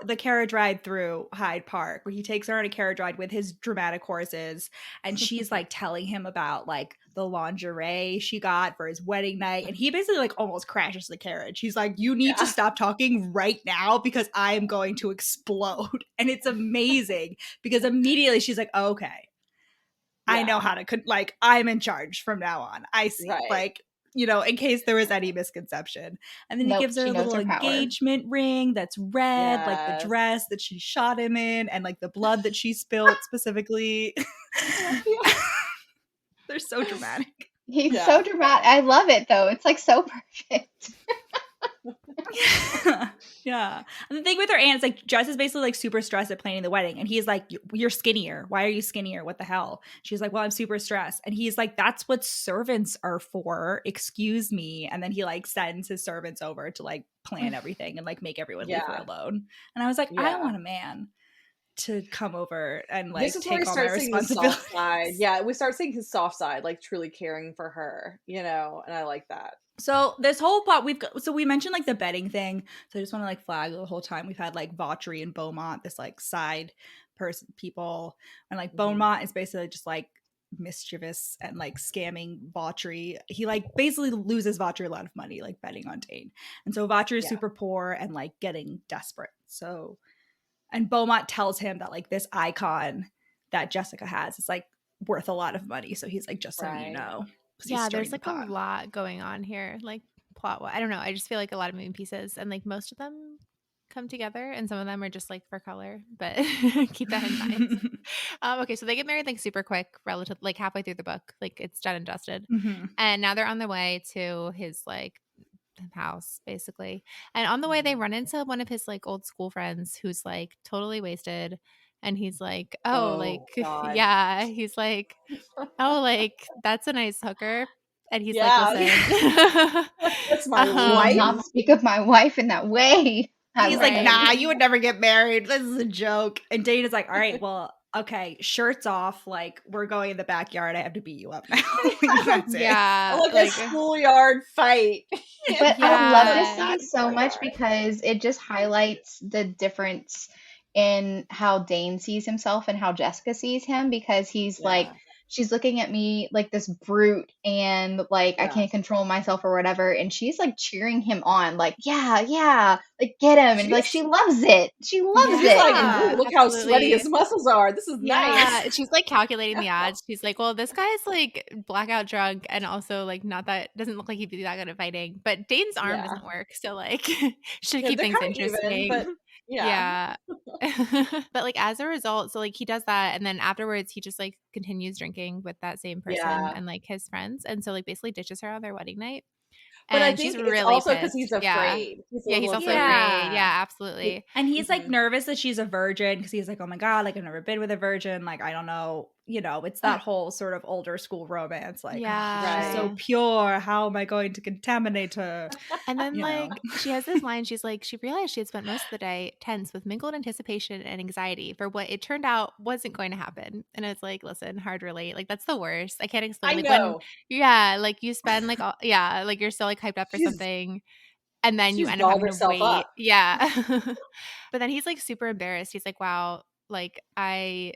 the carriage ride through Hyde Park, where he takes her on a carriage ride with his dramatic horses, and she's like telling him about like the lingerie she got for his wedding night, and he basically like almost crashes the carriage. He's like, you need to stop talking right now because I am going to explode. And it's amazing because immediately she's like, oh, okay, I know how to like, I'm in charge from now on. I see. Like, you know, in case there was any misconception. And then he gives her a little engagement ring that's red, like the dress that she shot him in, and like the blood that she spilled specifically. They're so dramatic. He's so dramatic. I love it though. It's like so perfect. Yeah. And the thing with her aunt is like Jess is basically like super stressed at planning the wedding, and he's like, you're skinnier. Why are you skinnier? What the hell? She's like, well, I'm super stressed. And he's like, that's what servants are for. Excuse me. And then he like sends his servants over to like plan everything and like make everyone leave her alone. And I was like, I want a man to come over and like take all my responsibility. Yeah, we start seeing his soft side, like truly caring for her, you know, and I like that. So this whole plot we mentioned like the betting thing. So I just want to like flag the whole time we've had like Vautry and Beaumont, this like side people, and like Beaumont is basically just like mischievous and like scamming Vautry. He like basically loses Vautry a lot of money like betting on Dain, and so Vautry is super poor and like getting desperate. So, and Beaumont tells him that like this icon that Jessica has is like worth a lot of money. So he's like, just so you know. Yeah, there's like a lot going on here, like plot. I don't know. I just feel like a lot of moving pieces, and like most of them come together, and some of them are just like for color. But keep that in mind. Okay, so they get married like super quick, relative, like halfway through the book, like it's done and dusted, and now they're on their way to his like house basically. And on the way, they run into one of his like old school friends who's like totally wasted. And he's like, he's like, oh, like, that's a nice hooker. And he's like, listen. That's my wife. Not speak of my wife in that way. He's like, nah, you would never get married. This is a joke. And Dain is like, all right, well, okay, shirts off. Like, we're going in the backyard. I have to beat you up now. That's it. Yeah. Like a schoolyard fight. But I love this scene so much because it just highlights the difference in how Dain sees himself and how Jessica sees him, because he's like, she's looking at me like this brute and like I can't control myself or whatever, and she's like cheering him on, like, yeah, like, get him. And like, she loves it. She loves it. Like, look how sweaty his muscles are. This is nice. She's like calculating the odds. She's like, well, this guy's like blackout drunk and also like doesn't look like he'd be that good at fighting. But Dane's arm doesn't work. So like should keep things interesting. Even, but yeah. But like as a result, so like he does that and then afterwards he just like continues drinking with that same person and like his friends. And so like basically ditches her on their wedding night. But I think it's also because he's afraid. He's also afraid. Yeah, absolutely. And he's like nervous that she's a virgin because he's like, oh my God, like I've never been with a virgin. Like, I don't know. You know, it's that whole sort of older school romance. Like, she's so pure. How am I going to contaminate her? And then like she has this line. She's like, she realized she had spent most of the day tense with mingled anticipation and anxiety for what it turned out wasn't going to happen. And it's like, listen, hard relate. Like that's the worst. I can't explain. I know. Like you spend like like you're so like hyped up for something. And then you end up having to wait. Up. Yeah. But then he's like super embarrassed. He's like, wow, like I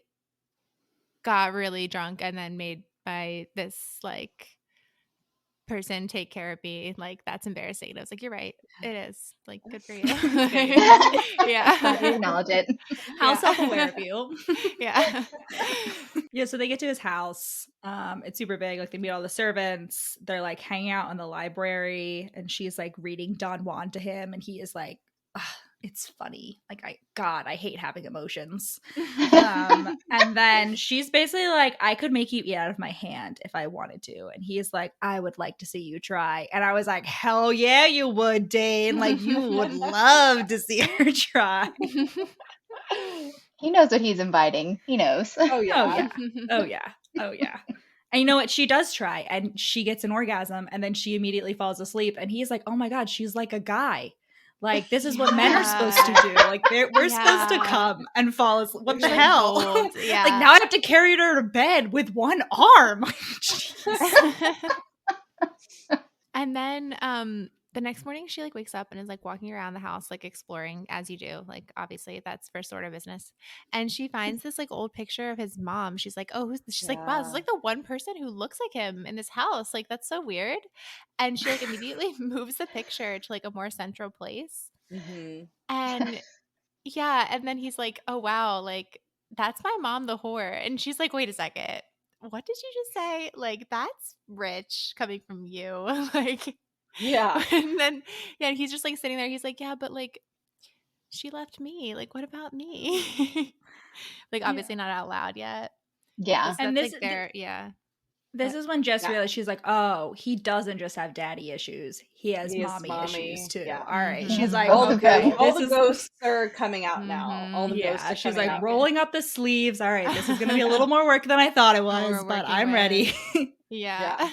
got really drunk and then made this like person take care of me. Like that's embarrassing. And I was like, you're right. It is. Like good for you. Yeah. You acknowledge it. How self-aware of you. Yeah. Yeah, so they get to his house. It's super big. Like they meet all the servants. They're like hanging out in the library and she's like reading Don Juan to him and he is like, it's funny. Like I hate having emotions. And then she's basically like, I could make you eat out of my hand if I wanted to. And he's like, I would like to see you try. And I was like, hell yeah, you would, Dain. Like you would love to see her try. He knows what he's inviting. He knows. Oh yeah. Oh yeah. And you know what? She does try and she gets an orgasm and then she immediately falls asleep. And he's like, oh my God, she's like a guy. Like, this is what men are supposed to do. Like, we're supposed to come and fall asleep. What the hell? Yeah. Like, now I have to carry her to bed with one arm. And then the next morning she like wakes up and is like walking around the house like exploring as you do. Like obviously that's first order of business. And she finds this like old picture of his mom. She's like, oh, she's like, wow, this is like the one person who looks like him in this house. Like that's so weird. And she like immediately moves the picture to like a more central place. Mm-hmm. And and then he's like, oh wow, like that's my mom, the whore. And she's like, wait a second, what did you just say? Like that's rich coming from you. Like yeah. And then he's just like sitting there. He's like, yeah, but like she left me. Like what about me? Like obviously not out loud yet. Yeah. So and this like this is when Jess realized she's like, oh, he doesn't just have daddy issues. He has mommy issues too. Yeah. All right. Mm-hmm. She's like, all okay. the ghosts are coming out now. All the ghosts are she's coming like out. rolling up the sleeves. All right, this is going to be a little more work than I thought it was, but I'm ready. Yeah.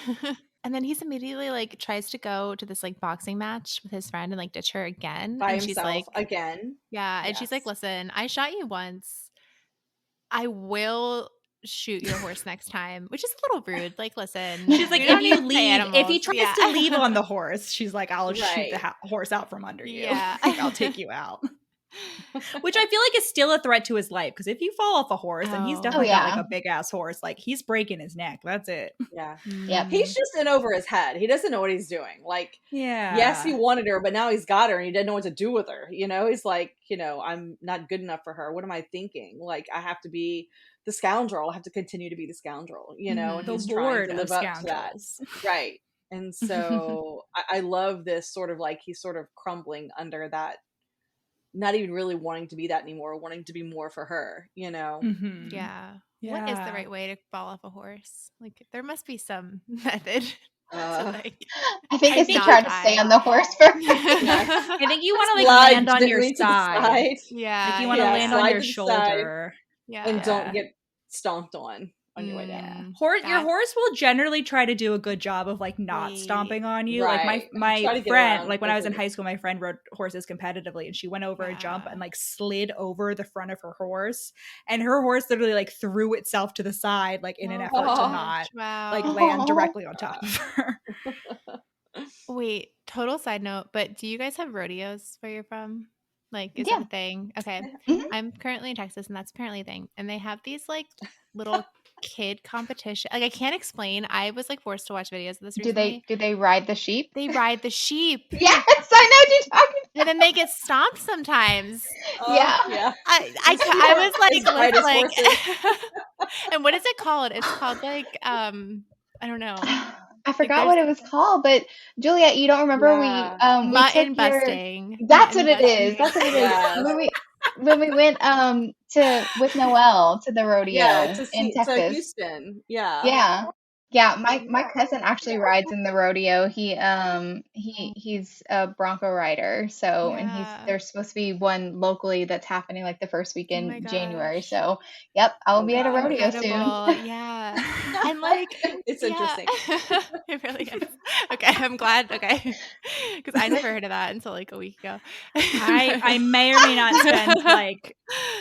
And then he's immediately like tries to go to this like boxing match with his friend and like ditch her again. By and himself she's like, again. Yeah. And she's like, listen, I shot you once. I will shoot your horse next time, which is a little rude. Like, listen, she's like, if he tries to leave on the horse, she's like, I'll shoot the horse out from under you. Yeah. Like, I'll take you out. Which I feel like is still a threat to his life because if you fall off a horse and he's definitely got like a big ass horse, like he's breaking his neck. That's it. Yeah. Yeah. He's just in over his head. He doesn't know what he's doing. Like, yes, he wanted her, but now he's got her and he didn't know what to do with her. You know, he's like, I'm not good enough for her. What am I thinking? Like, I have to be the scoundrel. I have to continue to be the scoundrel, and he's trying to live up to that. Right. And so I love this sort of like he's sort of crumbling under that, not even really wanting to be that anymore, wanting to be more for her, Mm-hmm. Yeah. What is the right way to fall off a horse? Like there must be some method. I think it's to try to stay on the horse first. I think you want to like land on your side. Yeah. Like you want to land on your shoulder. Yeah. And don't get stomped on your way down. Your horse will generally try to do a good job of like not stomping on you. Right. Like my friend, like when I was in high school, my friend rode horses competitively and she went over a jump and like slid over the front of her horse, and her horse literally like threw itself to the side like in an effort to not like land directly on top of her. Wait, total side note, but do you guys have rodeos where you're from? Like, is that a thing? Okay. Mm-hmm. I'm currently in Texas and that's apparently a thing. And they have these like little kid competition. Like I can't explain. I was like forced to watch videos of this recently. Do they ride the sheep? They ride the sheep. Yes, I know what you're talking And then they get stomped sometimes. Yeah. I was like, and what is it called? It's called like, I don't know. I forgot what it was called, but Juliette, you don't remember we mutton took busting. That's what it is. That's what it is. Yes. When we went with Noelle to the rodeo in Texas. To Houston. Yeah, my cousin actually rides in the rodeo. He's a Bronco rider, so and there's supposed to be one locally that's happening like the first week in January. So, yep, I will be at a rodeo soon. Yeah. And like it's interesting. It really is. Okay, I'm glad. Okay. Cuz I never heard of that until like a week ago. I may or may not spend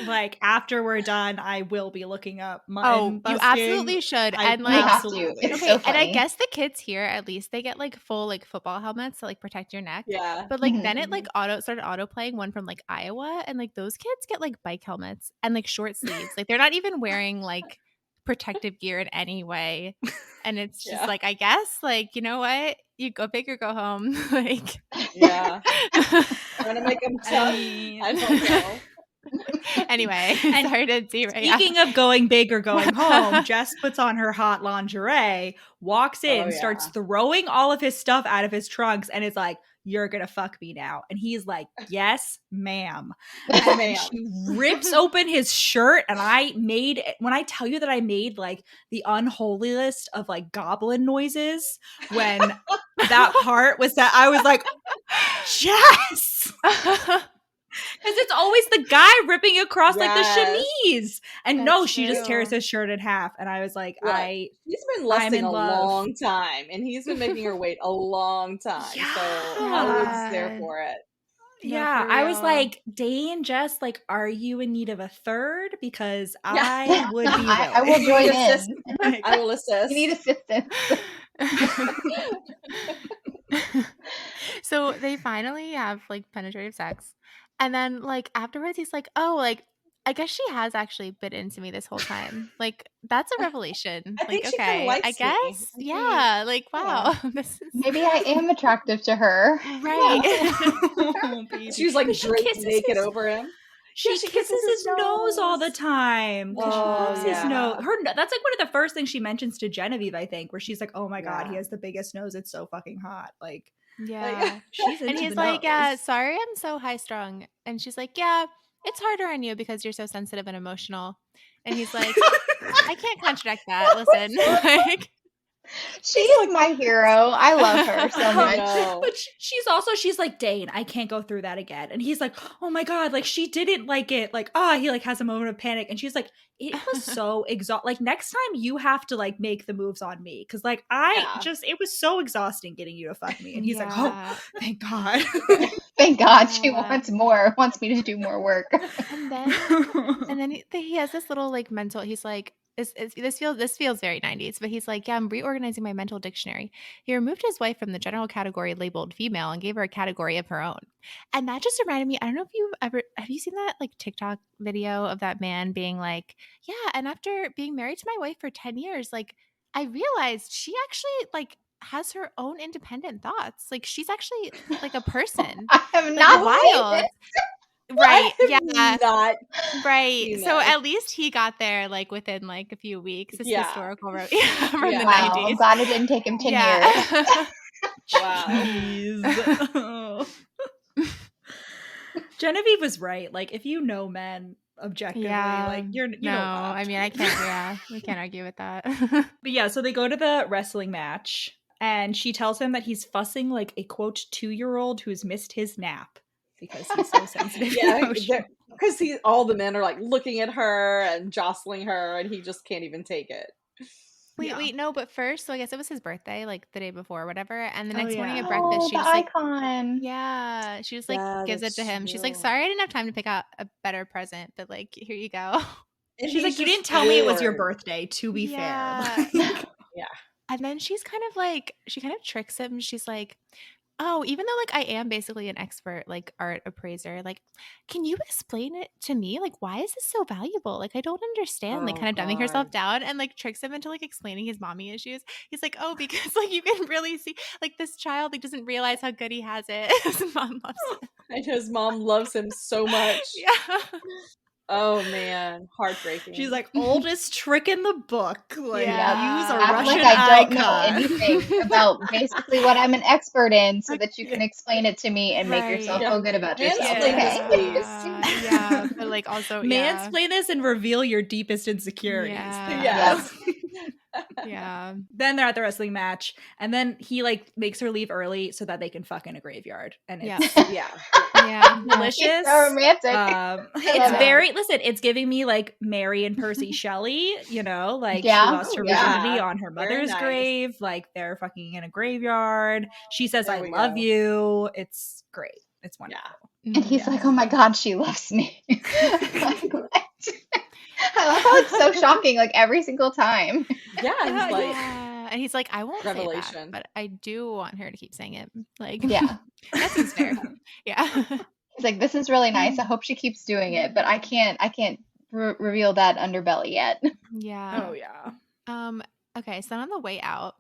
like after we're done, I will be looking up mutton busting. You absolutely should. And like have to. It's so funny. And I guess the kids here, at least they get like full like football helmets to like protect your neck. Yeah. But like then it like started auto playing one from like Iowa, and like those kids get like bike helmets and like short sleeves. Like they're not even wearing like protective gear in any way. And it's just like, I guess like, you know what? You go big or go home. Like trying to make them tough. I don't know. Anyway, sorry to derail. Speaking of going big or going home, Jess puts on her hot lingerie, walks in, starts throwing all of his stuff out of his trunks, and is like, "You're gonna fuck me now." And he's like, "Yes, ma'am." And then she rips open his shirt, and when I tell you that I made like the unholy list of like goblin noises when that part was that I was like, Jess. Because it's always the guy ripping across like the chemise. And she just tears his shirt in half. And I was like, he's been lusting a long time. And he's been making her wait a long time. Yeah. So Hollywood's there for it. Yeah, I was like, Dain, Jess, like, are you in need of a third? Because I would be willing. I will join in. I will assist. You need assistance. So they finally have like penetrative sex. And then like afterwards he's like, oh, like I guess she has actually been into me this whole time. Like that's a revelation. I think she okay, likes I guess. Me. Yeah. Like wow. This is... Maybe I am attractive to her. Right. Oh, she's like draped naked over him. She kisses his nose all the time. She loves his nose. That's like one of the first things she mentions to Genevieve, I think, where she's like, "Oh my god, he has the biggest nose. It's so fucking hot." Like, she's into and he's the like, nose. sorry, I'm so high strung. And she's like, yeah, it's harder on you because you're so sensitive and emotional. And he's like, I can't contradict that. Listen, like. She's like my hero. I love her so much. But she's like, Dain, I can't go through that again. And he's like, oh my god, like she didn't like it. Like, he like has a moment of panic. And she's like, it was so exhausting. Like next time you have to like make the moves on me. Cause like it was so exhausting getting you to fuck me. And he's like, oh, thank God. Thank God she wants me to do more work. And then he has this little like mental, he's like, this feels very 90s, but he's like, I'm reorganizing my mental dictionary. He removed his wife from the general category labeled female and gave her a category of her own. And that just reminded me, I don't know if have you seen that like TikTok video of that man being like, yeah, and after being married to my wife for 10 years, like I realized she actually like has her own independent thoughts. Like she's actually like a person. I have not wild. Right. Yeah. Not, right. So at least he got there like within like a few weeks. This historical from the 90s. I'm glad it didn't take him 10 years. Wow. Jeez. Genevieve was right. Like if you know men objectively, like you know. I mean, I can't. We can't argue with that. But so they go to the wrestling match, and she tells him that he's fussing like a quote 2-year-old who's missed his nap. Because he's so sensitive. Because all the men are like looking at her and jostling her, and he just can't even take it. Wait, no, but first, so I guess it was his birthday, like the day before or whatever. And the next morning at breakfast, she just like, she just like gives it to him. She's like, sorry, I didn't have time to pick out a better present, but like, here you go. And she's like, you didn't tell me it was your birthday, to be fair. And then she's kind of like, she kind of tricks him. She's like, Oh, even though like I am basically an expert like art appraiser, like can you explain it to me? Like why is this so valuable? Like I don't understand. Like Oh kind of dumbing herself God. down and like tricks him into like explaining his mommy issues. He's like, "Oh, because like you can really see like this child like doesn't realize how good he has it." His mom loves it. And his mom loves him so much. Yeah. Oh man, heartbreaking. She's like, oldest trick in the book. Like, Yeah. use a Act Russian like I don't know icon. anything about basically what I'm an expert in so that you can explain it to me and make yourself Right. feel good about yourself. Mansplain this, Okay. please. Yeah, but like also yeah. Mansplain this and reveal your deepest insecurities. Yeah. Yes. Yeah. Then they're at the wrestling match, and then he like makes her leave early so that they can fuck in a graveyard, and it's Yeah. Yeah. delicious. It's so romantic. It's love it. very listen. It's giving me like Mary and Percy Shelley. You know, like Yeah. she lost her Yeah. virginity on her Very mother's nice. grave. Like they're fucking in a graveyard. She says, There "I we love go. you." It's great. It's wonderful. And he's Yeah. like, "Oh my God, she loves me." Like, what? I love how it's so shocking, like every single time. Yeah, he's like Yeah. And he's like, I won't say it Revelation. back, but I do want her to keep saying it. Like, Yeah. that seems fair. Yeah. He's like, "This is really nice. I hope she keeps doing it, but I can't reveal that underbelly yet." Yeah. Oh yeah. Okay, so on the way out,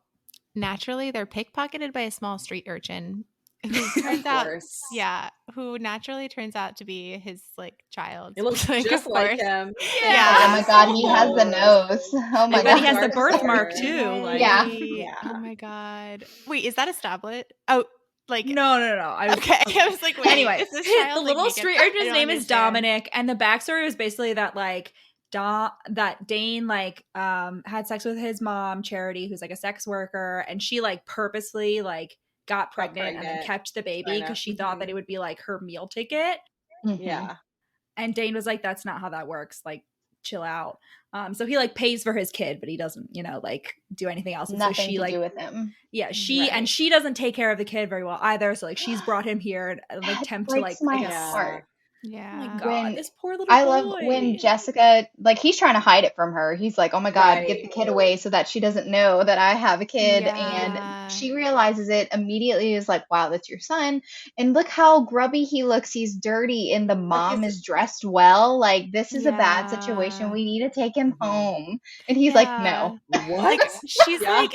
naturally they're pickpocketed by a small street urchin who turns Of out course. who naturally turns out to be his like child. He looks Like, just of like course. him. Yeah. Oh my God, he has the nose. Oh my And then he God. has the Birthmark birthmark somewhere. too. Like, Yeah. Right. Oh my God. Wait, is that established? Oh, like no. I was, okay. I was like, wait. Anyway, is this the child, like, little naked? street I urchin's don't name is understand. Dominic, and the backstory was basically that like that Dain like had sex with his mom Charity, who's like a sex worker, and she like purposely like got pregnant and then kept the baby because she thought that it would be like her meal ticket. Mhm. Yeah. And Dain was like, "That's not how that works. Like, chill out." So he like pays for his kid, but he doesn't, you know, like do anything else. And Nothing so she to like do with him. yeah, she Right. she doesn't take care of the kid very well either. So like she's brought him here and like That attempt to breaks like my I guess, heart. oh Yeah. my God, When this poor little I boy. love when Jessica, like he's trying to hide it from her. He's like, "Oh my God, get Right. the kid away so that she doesn't know that I have a kid." Yeah. And she realizes it immediately, is like, "Wow, that's your son. And look how grubby he looks. He's dirty and the mom is dressed well. Like, this is a bad situation. Yeah. We need to take him home." And he's like, "No." What? Like she's Yeah. like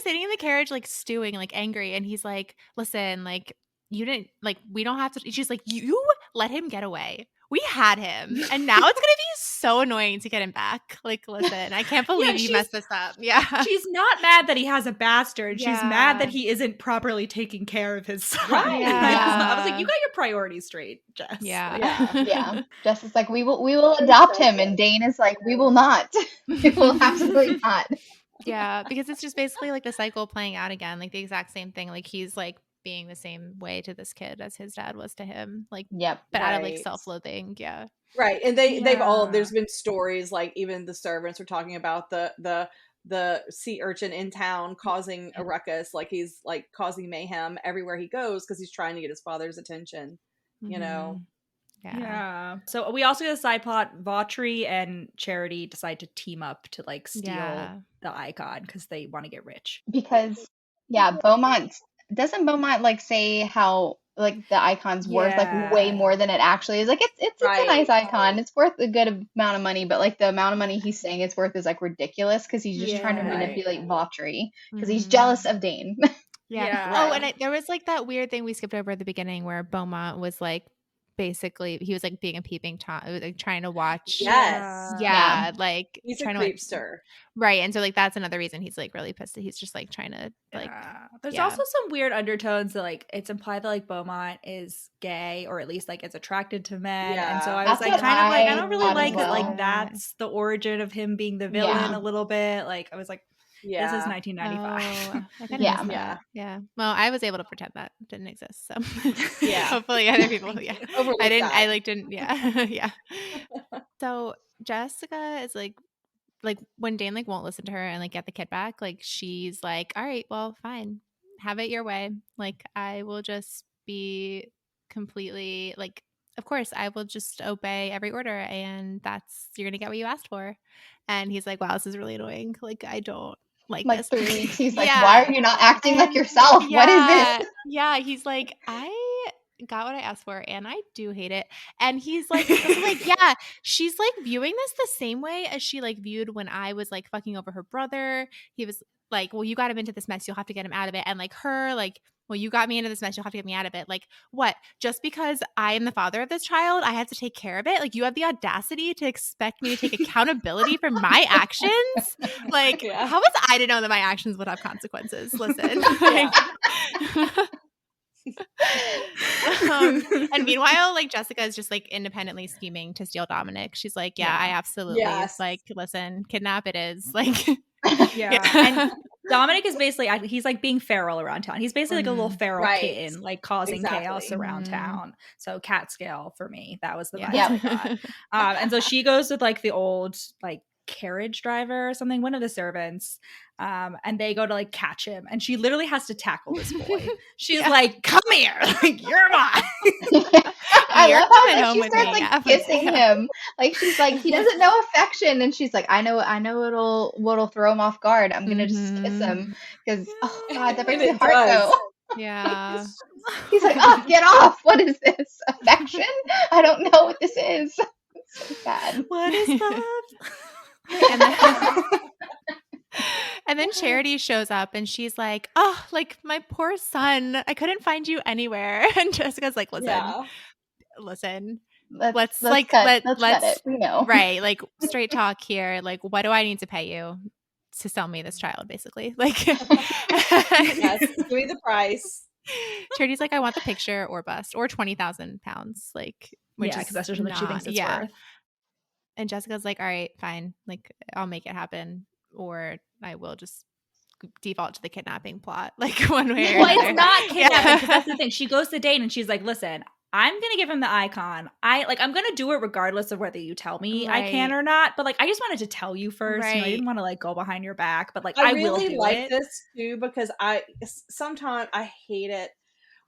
sitting in the carriage like stewing, like angry, and he's like, "Listen, like you didn't like we don't have to." She's like, "You let him get away. We had him, and now it's gonna be so annoying to get him back. Like, listen, I can't believe you messed this up." Yeah, She's not mad that he has a bastard. She's mad that Yeah. he isn't properly taking care of his son. Right. I was like, Yeah. you got your priorities straight, Jess. yeah, Like, Yeah. Jess is like, we will adopt him. And Dain is like, "We will not. We will absolutely not." yeah, because it's just basically like the cycle playing out again, like the exact same thing. Like he's like being the same way to this kid as his dad was to him, like Yep. but out of like Right. self-loathing. Yeah. Right. And they've all Yeah. there's been stories like even the servants were talking about the sea urchin in town causing a ruckus, like he's like causing mayhem everywhere he goes because he's trying to get his father's attention, you know. Yeah. So we also get a side plot. Vautry and Charity decide to team up to like steal the icon because they want to get rich. Because doesn't Beaumont like say how like the icon's worth like way more than it actually is? Like it's a nice icon. It's worth a good amount of money, but like the amount of money he's saying it's worth is like ridiculous because he's just trying to manipulate Vautry because he's jealous of Dain. Yeah. Oh, and there was like that weird thing we skipped over at the beginning where Beaumont was like basically he was like being a peeping Tom, like trying to watch. Yes. Yeah. Like he's trying a to creepster. Right. And so like that's another reason he's like really pissed that he's just like trying to like There's also some weird undertones that like it's implied that like Beaumont is gay or at least like is attracted to men. And so I was That's like what kind of like I don't I really thought as like that like well. that's the origin of him being the villain a little bit. Like I was like, this is 1995. I kinda missed that. Yeah. Well, I was able to pretend that didn't exist. So Yeah. hopefully other people. Yeah. Overlook I didn't. that. I like didn't. Yeah. Yeah. So Jessica is like when Dain like won't listen to her and like get the kid back, like she's like, all right, well, fine, have it your way. Like I will just be completely like, of course, I will just obey every order, and you're gonna get what you asked for. And he's like, wow, this is really annoying. Like I don't like Like this. 3 weeks. He's like, why are you not acting like yourself? What is this? Yeah, he's like, I got what I asked for and I do hate it. And he's like, yeah, she's like viewing this the same way as she like viewed when I was like fucking over her brother. He was like, well, you got him into this mess, you'll have to get him out of it. And like her, like, well, you got me into this mess, you'll have to get me out of it. Like, what? Just because I am the father of this child, I have to take care of it? Like, you have the audacity to expect me to take accountability for my actions? Like, how was I to know that my actions would have consequences? Listen. And meanwhile, like, Jessica is just like independently scheming to steal Dominic. She's like, I absolutely like, listen, kidnap it is. Like, and Dominic is basically, he's like being feral around town. He's basically like a little feral kitten, like causing chaos around town. So cat scale for me, that was the vibe I got. And so she goes with like the old like carriage driver or something, one of the servants, and they go to like catch him, and she literally has to tackle this boy. She's like, come here, like, you're mine. I love how she starts like kissing him. Like, she's like, he doesn't know affection, and she's like, I know what'll throw him off guard. I'm gonna just kiss him, because oh god, that breaks my heart though. Yeah. He's like, oh, get off. What is this? Affection? I don't know what this is. It's so sad. What is love? And then Charity shows up and she's like, oh, like, my poor son, I couldn't find you anywhere. And Jessica's like, listen, let's cut it. We know. Right. Like, straight talk here. Like, what do I need to pay you to sell me this child, basically? Like, yes, give me the price. Charity's like, I want the picture or bust or 20,000 pounds. Like, which because that's just what she thinks it's worth. And Jessica's like, all right, fine. Like, I'll make it happen, or I will just default to the kidnapping plot, like, one way or another. It's not kidnapping, because that's the thing. She goes to Dain and she's like, listen, I'm going to give him the icon. I'm going to do it regardless of whether you tell me I can or not. But like, I just wanted to tell you first. You know, I didn't want to like go behind your back, but like, I will do like this too, because sometimes I hate it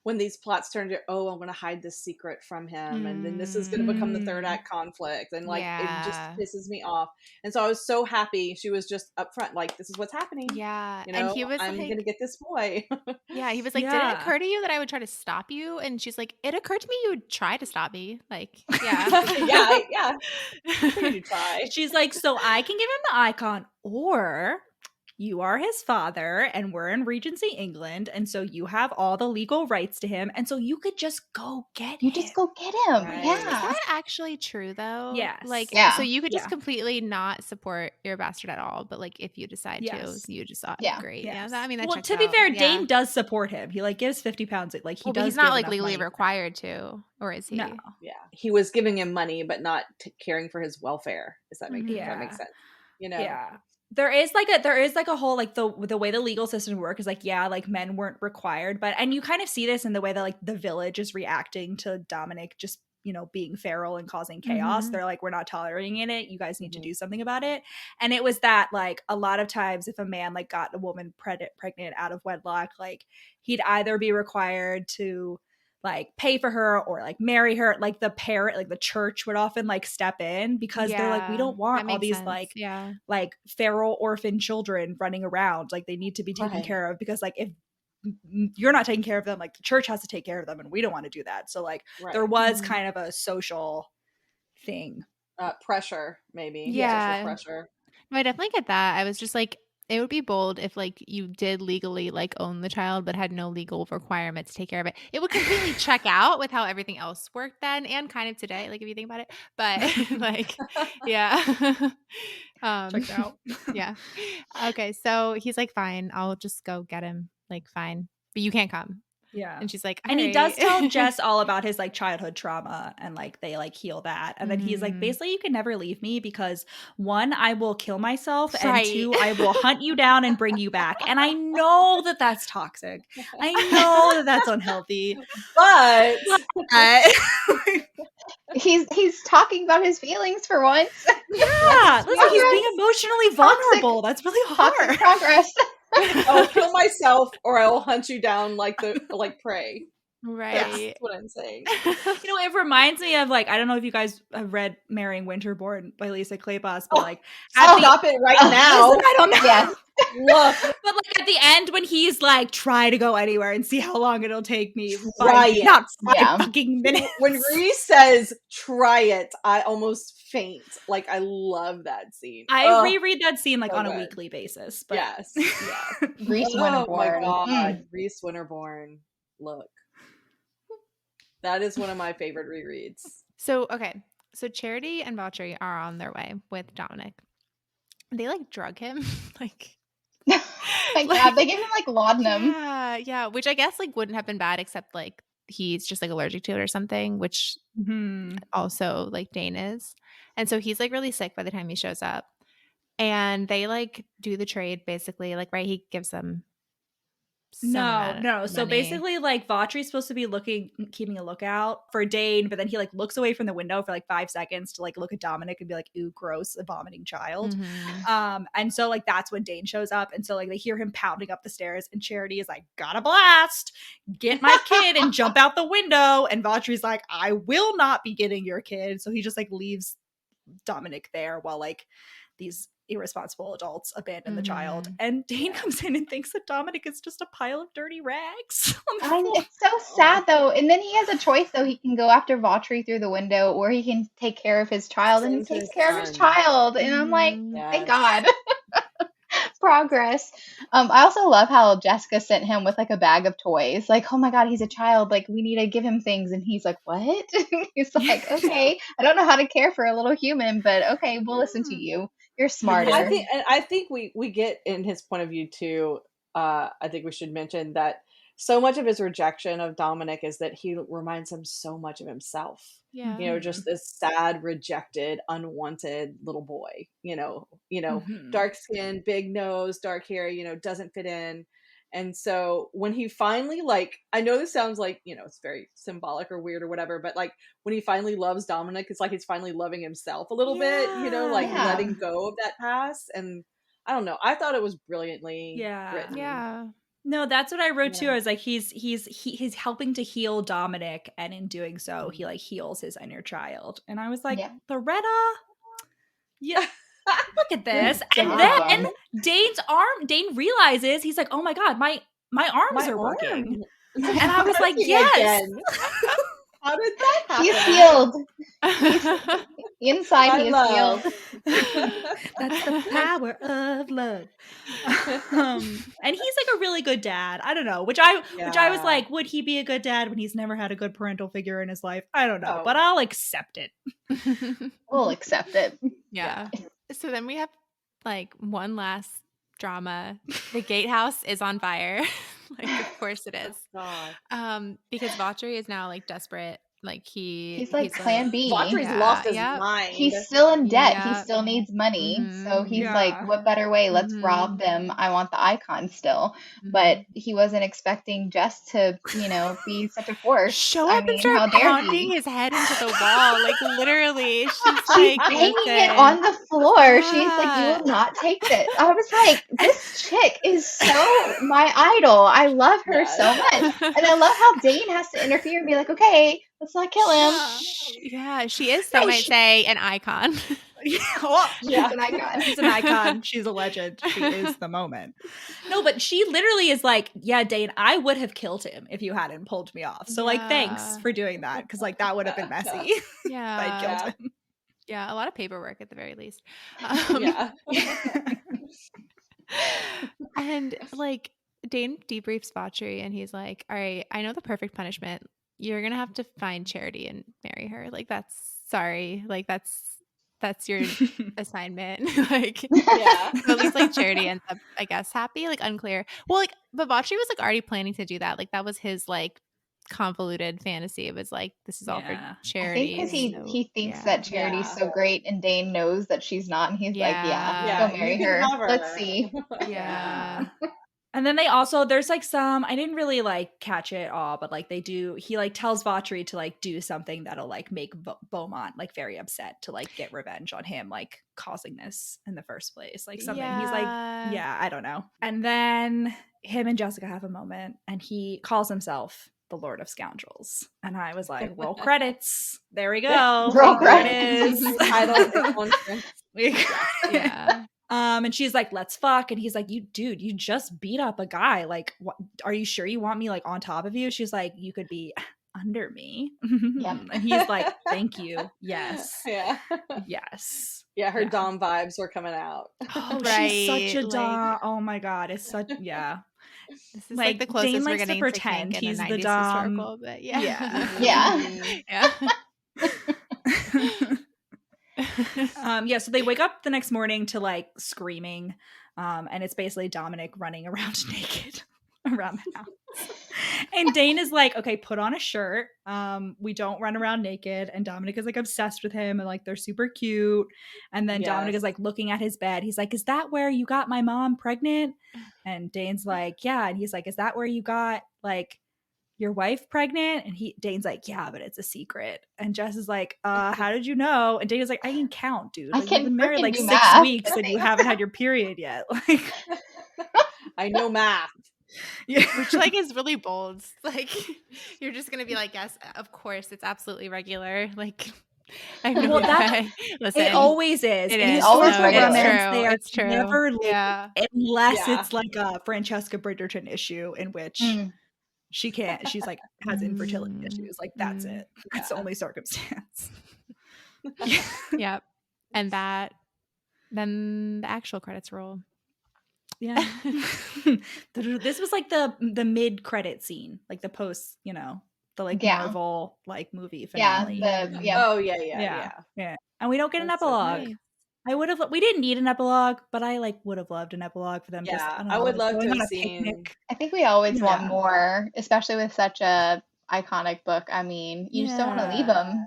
when these plots turn to, oh, I'm going to hide this secret from him, and then this is going to become the third act conflict, and like it just pisses me off. And so I was so happy she was just upfront, like, this is what's happening. Yeah, you know, and he was I'm going to get this boy. Yeah, he was like, did it occur to you that I would try to stop you? And she's like, it occurred to me you would try to stop me. Like, yeah. You try. She's like, so I can give him the icon, or you are his father and we're in Regency England, and so you have all the legal rights to him, and so you could just go get him. Just go get him. Right. Yeah. Is that actually true though? Yes. Like, so you could just completely not support your bastard at all, but like, if you decide to, you just thought, great. Yes. Yeah. I mean, that checks to be out. fair, Dain does support him. He like gives 50 pounds. Like, he does. But he's not like legally required to, or is he? No. Yeah. He was giving him money, but not caring for his welfare. Does that make sense? You know? Yeah. There is like a whole, like, the way the legal system work is like, like, men weren't required, but, and you kind of see this in the way that like the village is reacting to Dominic just, you know, being feral and causing chaos. They're like, we're not tolerating it. You guys need to do something about it. And it was that, like, a lot of times if a man like got a woman pregnant out of wedlock, like, he'd either be required to like pay for her or like marry her. Like, the parent, like the church would often like step in, because they're like, we don't want all these like feral orphan children running around. Like, they need to be taken care of, because like, if you're not taking care of them, like, the church has to take care of them, and we don't want to do that. So like, there was kind of a social thing, pressure, maybe. Social pressure. No, I definitely get that. I was just like, it would be bold if like you did legally like own the child but had no legal requirement to take care of it. It would completely check out with how everything else worked then, and kind of today, like, if you think about it. But like, checked out. Yeah. Okay, so he's like, fine, I'll just go get him. Like, fine, but you can't come. Yeah. And she's like, and he does tell Jess all about his like childhood trauma, and like they like heal that. And then he's like, basically, you can never leave me, because 1, I will kill myself, and 2, I will hunt you down and bring you back. And I know that that's toxic. I know that that's unhealthy. But he's talking about his feelings for once. Yeah. Listen, he's being emotionally vulnerable. That's really hard. Progress. I'll kill myself, or I will hunt you down like prey. Right. That's what I'm saying. It reminds me of I don't know if you guys have read Marrying Winterborn by Lisa Kleypas, but stop it right now. I don't know. Yes. Look. But at the end when he's try to go anywhere and see how long it'll take me. Try it. Not 5 fucking minutes. When Reese says try it, I almost faint. I love that scene. I reread that scene on good. a weekly basis. But Yes. Yeah. Reese Winterborn. Oh my God. Reese Winterborn. Look. That is one of my favorite rereads. So Charity and Valtteri are on their way with Dominic. They drug him. Yeah, they give him laudanum. Yeah, which I guess wouldn't have been bad except he's just allergic to it or something, which also Dain is. And so he's really sick by the time he shows up. And they do the trade basically, right? He gives them No. So basically, Valtteri's supposed to be keeping a lookout for Dain, but then he looks away from the window for 5 seconds to look at Dominic and be ooh, gross, a vomiting child. Mm-hmm. And so that's when Dain shows up, and so they hear him pounding up the stairs, and Charity is got a blast, get my kid and jump out the window, and Valtteri's I will not be getting your kid, so he just leaves Dominic there while these irresponsible adults abandon the child, and Dain comes in and thinks that Dominic is just a pile of dirty rags. It's so sad though, and then he has a choice though. He can go after Valtteri through the window, or he can take care of his child, and he takes care of his child, and I'm thank God. Progress. I also love how Jessica sent him with a bag of toys. Oh my God, he's a child. We need to give him things, and he's what? He's okay, I don't know how to care for a little human, but okay, we'll listen to you. You're smarter. I think we get in his point of view too. I think we should mention that so much of his rejection of Dominic is that he reminds him so much of himself. Yeah. Just this sad, rejected, unwanted little boy. Dark skin, big nose, dark hair. Doesn't fit in. And so when he finally I know this sounds it's very symbolic or weird or whatever, but when he finally loves Dominic, it's he's finally loving himself a little bit, letting go of that past. And I don't know, I thought it was brilliantly written. Yeah. No, that's what I wrote too. I was he's helping to heal Dominic, and in doing so, he heals his inner child. And I was Loretta, yeah. Look at this. And then Dain realizes, he's oh my God, my arms are working. And I was yes. How did that happen? He's healed. Inside he is healed. That's the power of love. And he's a really good dad. I don't know. Which I was would he be a good dad when he's never had a good parental figure in his life? I don't know. But I'll accept it. We'll accept it. Yeah. So then we have one last drama. The gatehouse is on fire. Of course it is. God. Because Valtteri is now desperate. He's plan B. Valtteri's lost his mind. He's still in debt. He still needs money. So he's what better way? Let's rob them. I want the icon still. But he wasn't expecting Jess to, be such a force. Show up and start pounding his head into the wall. Literally. She's hanging it on the floor. She's you will not take this. I was this chick is so my idol. I love her so much. And I love how Dain has to interfere and be okay, let's not kill him. Yeah, she is, some might say, an icon. She's an icon. She's an icon. She's a legend. She is the moment. No, but she literally is Dain, I would have killed him if you hadn't pulled me off. So thanks for doing that, because that would have been messy. Yeah. If I killed him. Yeah, a lot of paperwork at the very least. And Dain debriefs Valtteri, and he's all right, I know the perfect punishment. You're gonna have to find Charity and marry her. That's your assignment. So at least Charity ends up, I guess, happy. Unclear. Well, but Valtteri was already planning to do that. That was his convoluted fantasy. It was this is all for Charity. I think because he thinks that Charity's so great, and Dain knows that she's not, and he's go marry her. Let's see. Yeah. And then they also, there's some, I didn't really catch it all, but he tells Valtteri to do something that'll make Beaumont very upset to get revenge on him causing this in the first place. Something he's I don't know. And then him and Jessica have a moment, and he calls himself the Lord of Scoundrels. And I was like, roll credits. There we go. Roll There credits. it is. Yeah. And she's like, let's fuck. And he's like, you just beat up a guy. Like, what, are you sure you want me like on top of you? She's like, you could be under me. Yep. And he's like, thank you. Yes. Yeah. Yes. Yeah, her Dom vibes were coming out. Oh, Right, she's such a like- Dom. Oh my God. It's such, yeah. This is Like, the closest Dain we're likes to getting pretend to kink in he's a the 90s Dom. historical, but yeah. Yeah. Yeah. So they wake up the next morning to like screaming. And it's basically Dominic running around naked around the house. And Dain is like, okay, put on a shirt. We don't run around naked. And Dominic is like obsessed with him and like they're super cute. And then Dominic is like looking at his bed. He's like, is that where you got my mom pregnant? And Dane's like, yeah. And he's like, is that where you got like your wife pregnant? And Dane's like, yeah, but it's a secret. And Jess is like, how did you know? And Dain is like, I can count, dude. Like, you've been married like 6 weeks and you haven't had your period yet. Like, I know math. Yeah. Which like is really bold. Like, you're just gonna be like, yes, of course, it's absolutely regular. Like, I know. Well, listen, it always is. It is always regular. It's true. Never unless it's like a Francesca Bridgerton issue in which she can't. She's like has infertility issues. Like that's it. That's the only circumstance. Yep. And then the actual credits roll. Yeah. This was like the mid credit scene, like the post, the like Marvel like movie finale. Yeah. And we don't get an epilogue. So nice. We didn't need an epilogue, but I like would have loved an epilogue for them. Yeah, I would love to have seen. I think we always want more, especially with such a iconic book. I mean, you just don't want to leave them.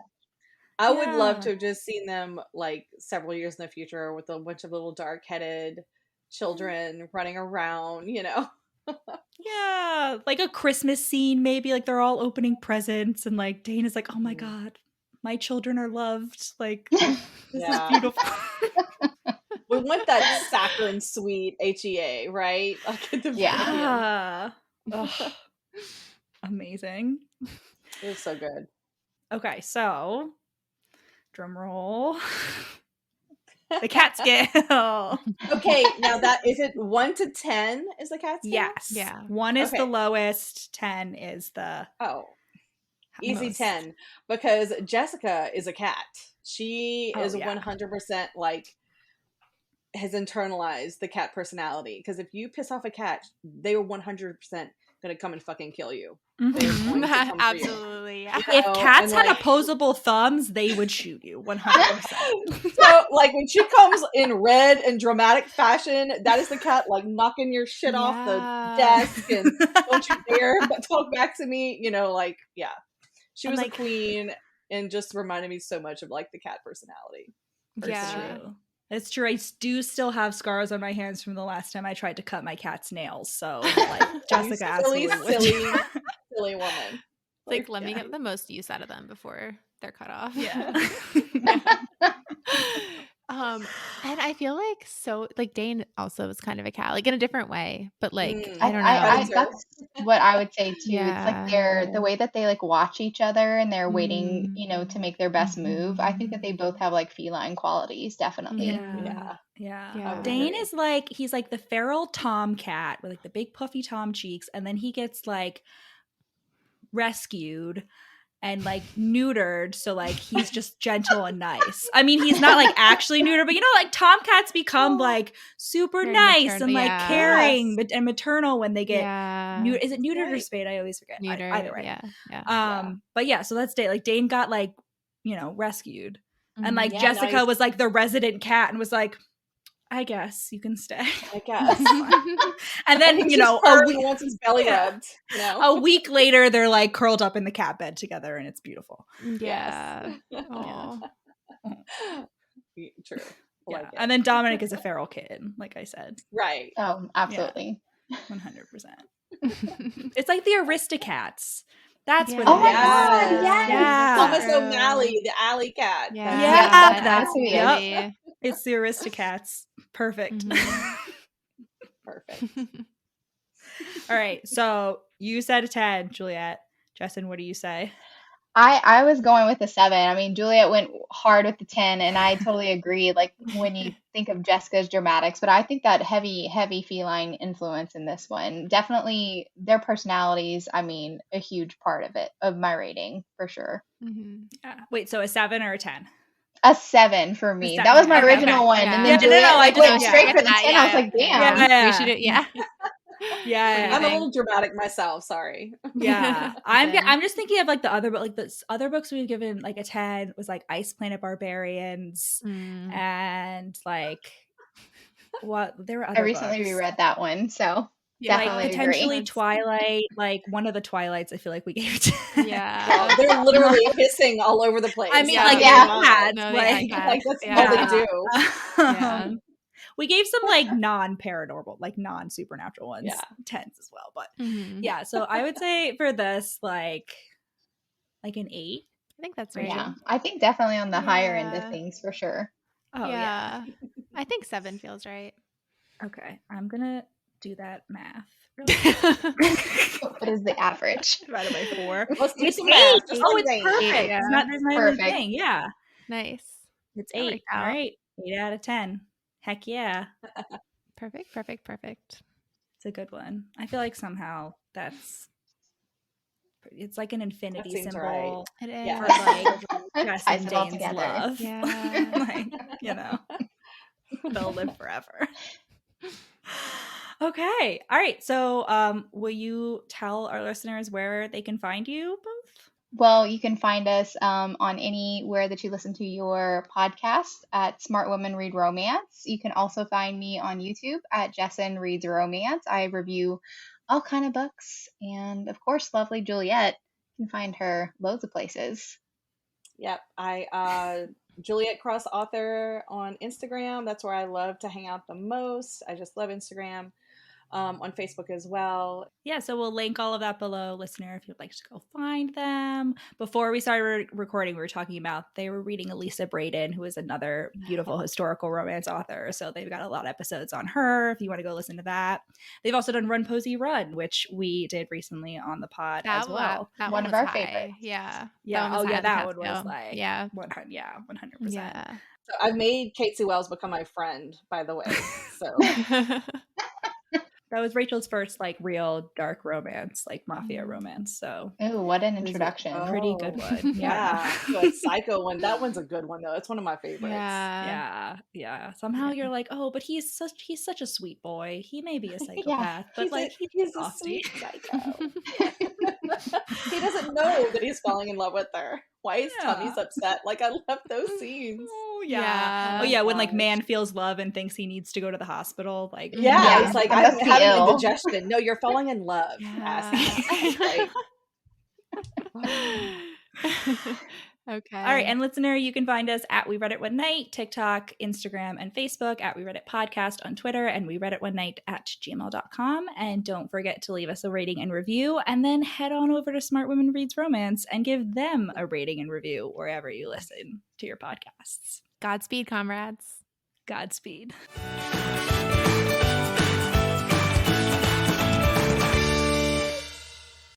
I would love to have just seen them like several years in the future with a bunch of little dark-headed children running around, Yeah, like a Christmas scene, maybe like they're all opening presents and like Dain is like, oh my God, my children are loved. Like, this is beautiful. We want that saccharine sweet HEA, right? Like at the Oh, amazing. It was so good. Okay, so drum roll. The cat scale. Okay, now that is it 1 to 10 is the cat scale? Yes. Yeah. 1 is the lowest, 10 is the easy most. 10 because Jessica is a cat. She is 100% like has internalized the cat personality because if you piss off a cat, they are 100% gonna come and fucking kill you. Absolutely. Yeah. If cats had opposable thumbs, they would shoot you 100%. So like when she comes in red and dramatic fashion, that is the cat like knocking your shit off the desk and don't you dare but talk back to me, she was a queen and just reminded me so much of like the cat personality. It's true. I do still have scars on my hands from the last time I tried to cut my cat's nails. So, like, Jessica absolutely silly woman. Like, let me get the most use out of them before they're cut off. Yeah. And I feel like Dain also was kind of a cat, like in a different way, but like I don't know. That's what I would say too. Yeah. It's like the way that they like watch each other and they're waiting, to make their best move. I think that they both have like feline qualities, definitely. Yeah. Dain is like he's like the feral tomcat with like the big puffy tom cheeks, and then he gets like rescued and like neutered, so like he's just gentle and nice. I mean, he's not like actually neutered, but like tomcats become like super nice and like caring and maternal when they get is it neutered or spayed? I always forget. Either way. But so that's Dain. Like Dain got like rescued, and like Jessica was like the resident cat and was like, I guess you can stay. I guess. And then, once his belly rubbed, a week later, they're like curled up in the cat bed together and it's beautiful. Yeah. True. Like and then Dominic is a feral kid, like I said. Right. Oh, absolutely. 100%. It's like the Aristocats. That's what it is. Oh my God, yes. Thomas O'Malley, the alley cat. That's who it's the Aristocats. Perfect. Perfect. All right. So you said a 10, Juliette. Jessen, what do you say? I was going with the 7. I mean, Juliette went hard with the 10, and I totally agree. Like when you think of Jessica's dramatics, but I think that heavy feline influence in this one, definitely their personalities. I mean, a huge part of it, of my rating for sure. Mm-hmm. Yeah. Wait, so a 7 or a 10? A 7 for me. That was my original one, and then Juliette I went straight for the 10. I was like, damn. We should, Yeah, I'm a little dramatic myself. Sorry. Yeah, I'm just thinking of like the other, like the other books we've given like a 10 was like Ice Planet Barbarians, and like what there were other I recently books. reread that one, so definitely like potentially agree. Twilight, like one of the Twilights. I feel like we gave 10. Yeah, they're literally hissing all over the place. I mean, like like that's all they do. Yeah. We gave some like non-paranormal, like non-supernatural ones 10s as well. But yeah, so I would say for this, like an 8. I think that's right. Yeah, I think definitely on the higher end of things for sure. Oh yeah. I think 7 feels right. Okay, I'm gonna do that math. What is the average? Divided by 4. Let's do some 8. math. Oh, it's perfect. Yeah. There's not even a thing. Yeah. Nice. It's 8. All right. 8 out of 10. Heck yeah. Perfect. It's a good one. I feel like somehow it's like an infinity symbol. Right. It is. Yeah. For like Jess and Dain's together. love. Yeah. Like, they'll live forever. Okay. All right. So will you tell our listeners where they can find you both? Well, you can find us on anywhere that you listen to your podcast at Smart Women Read Romance. You can also find me on YouTube at Jessen Reads Romance. I review all kind of books. And of course, lovely Juliette. You can find her loads of places. Yep. I Juliette Cross author on Instagram. That's where I love to hang out the most. I just love Instagram. On Facebook as well. Yeah, so we'll link all of that below, listener, if you'd like to go find them. Before we started recording, we were talking about they were reading Elisa Braden, who is another beautiful historical romance author. So they've got a lot of episodes on her if you want to go listen to that. They've also done Run Posey Run, which we did recently on the pod as well. That one of our favorites. Yeah. That one was 100%. Yeah. 100%. Yeah. So I've made Kate Sue Wells become my friend, by the way. So that was Rachel's first like real dark romance, like mafia romance. So ooh, what an introduction. Pretty good one. Yeah. The Psycho one. That one's a good one though. It's one of my favorites. Yeah. Somehow you're like, oh, but he's such a sweet boy. He may be a psychopath, but he's a sweet psycho. He doesn't know that he's falling in love with her. Why his tummy's upset. Like I love those scenes. Oh yeah. When like man feels love and thinks he needs to go to the hospital. Like it's like I'm having indigestion. No, you're falling in love. Okay. All right. And listener, you can find us at We Read It One Night, TikTok, Instagram, and Facebook, at We Read It Podcast on Twitter, and We Read It One Night at gmail.com. And don't forget to leave us a rating and review, and then head on over to Smart Women Reads Romance and give them a rating and review wherever you listen to your podcasts. Godspeed, comrades. Godspeed.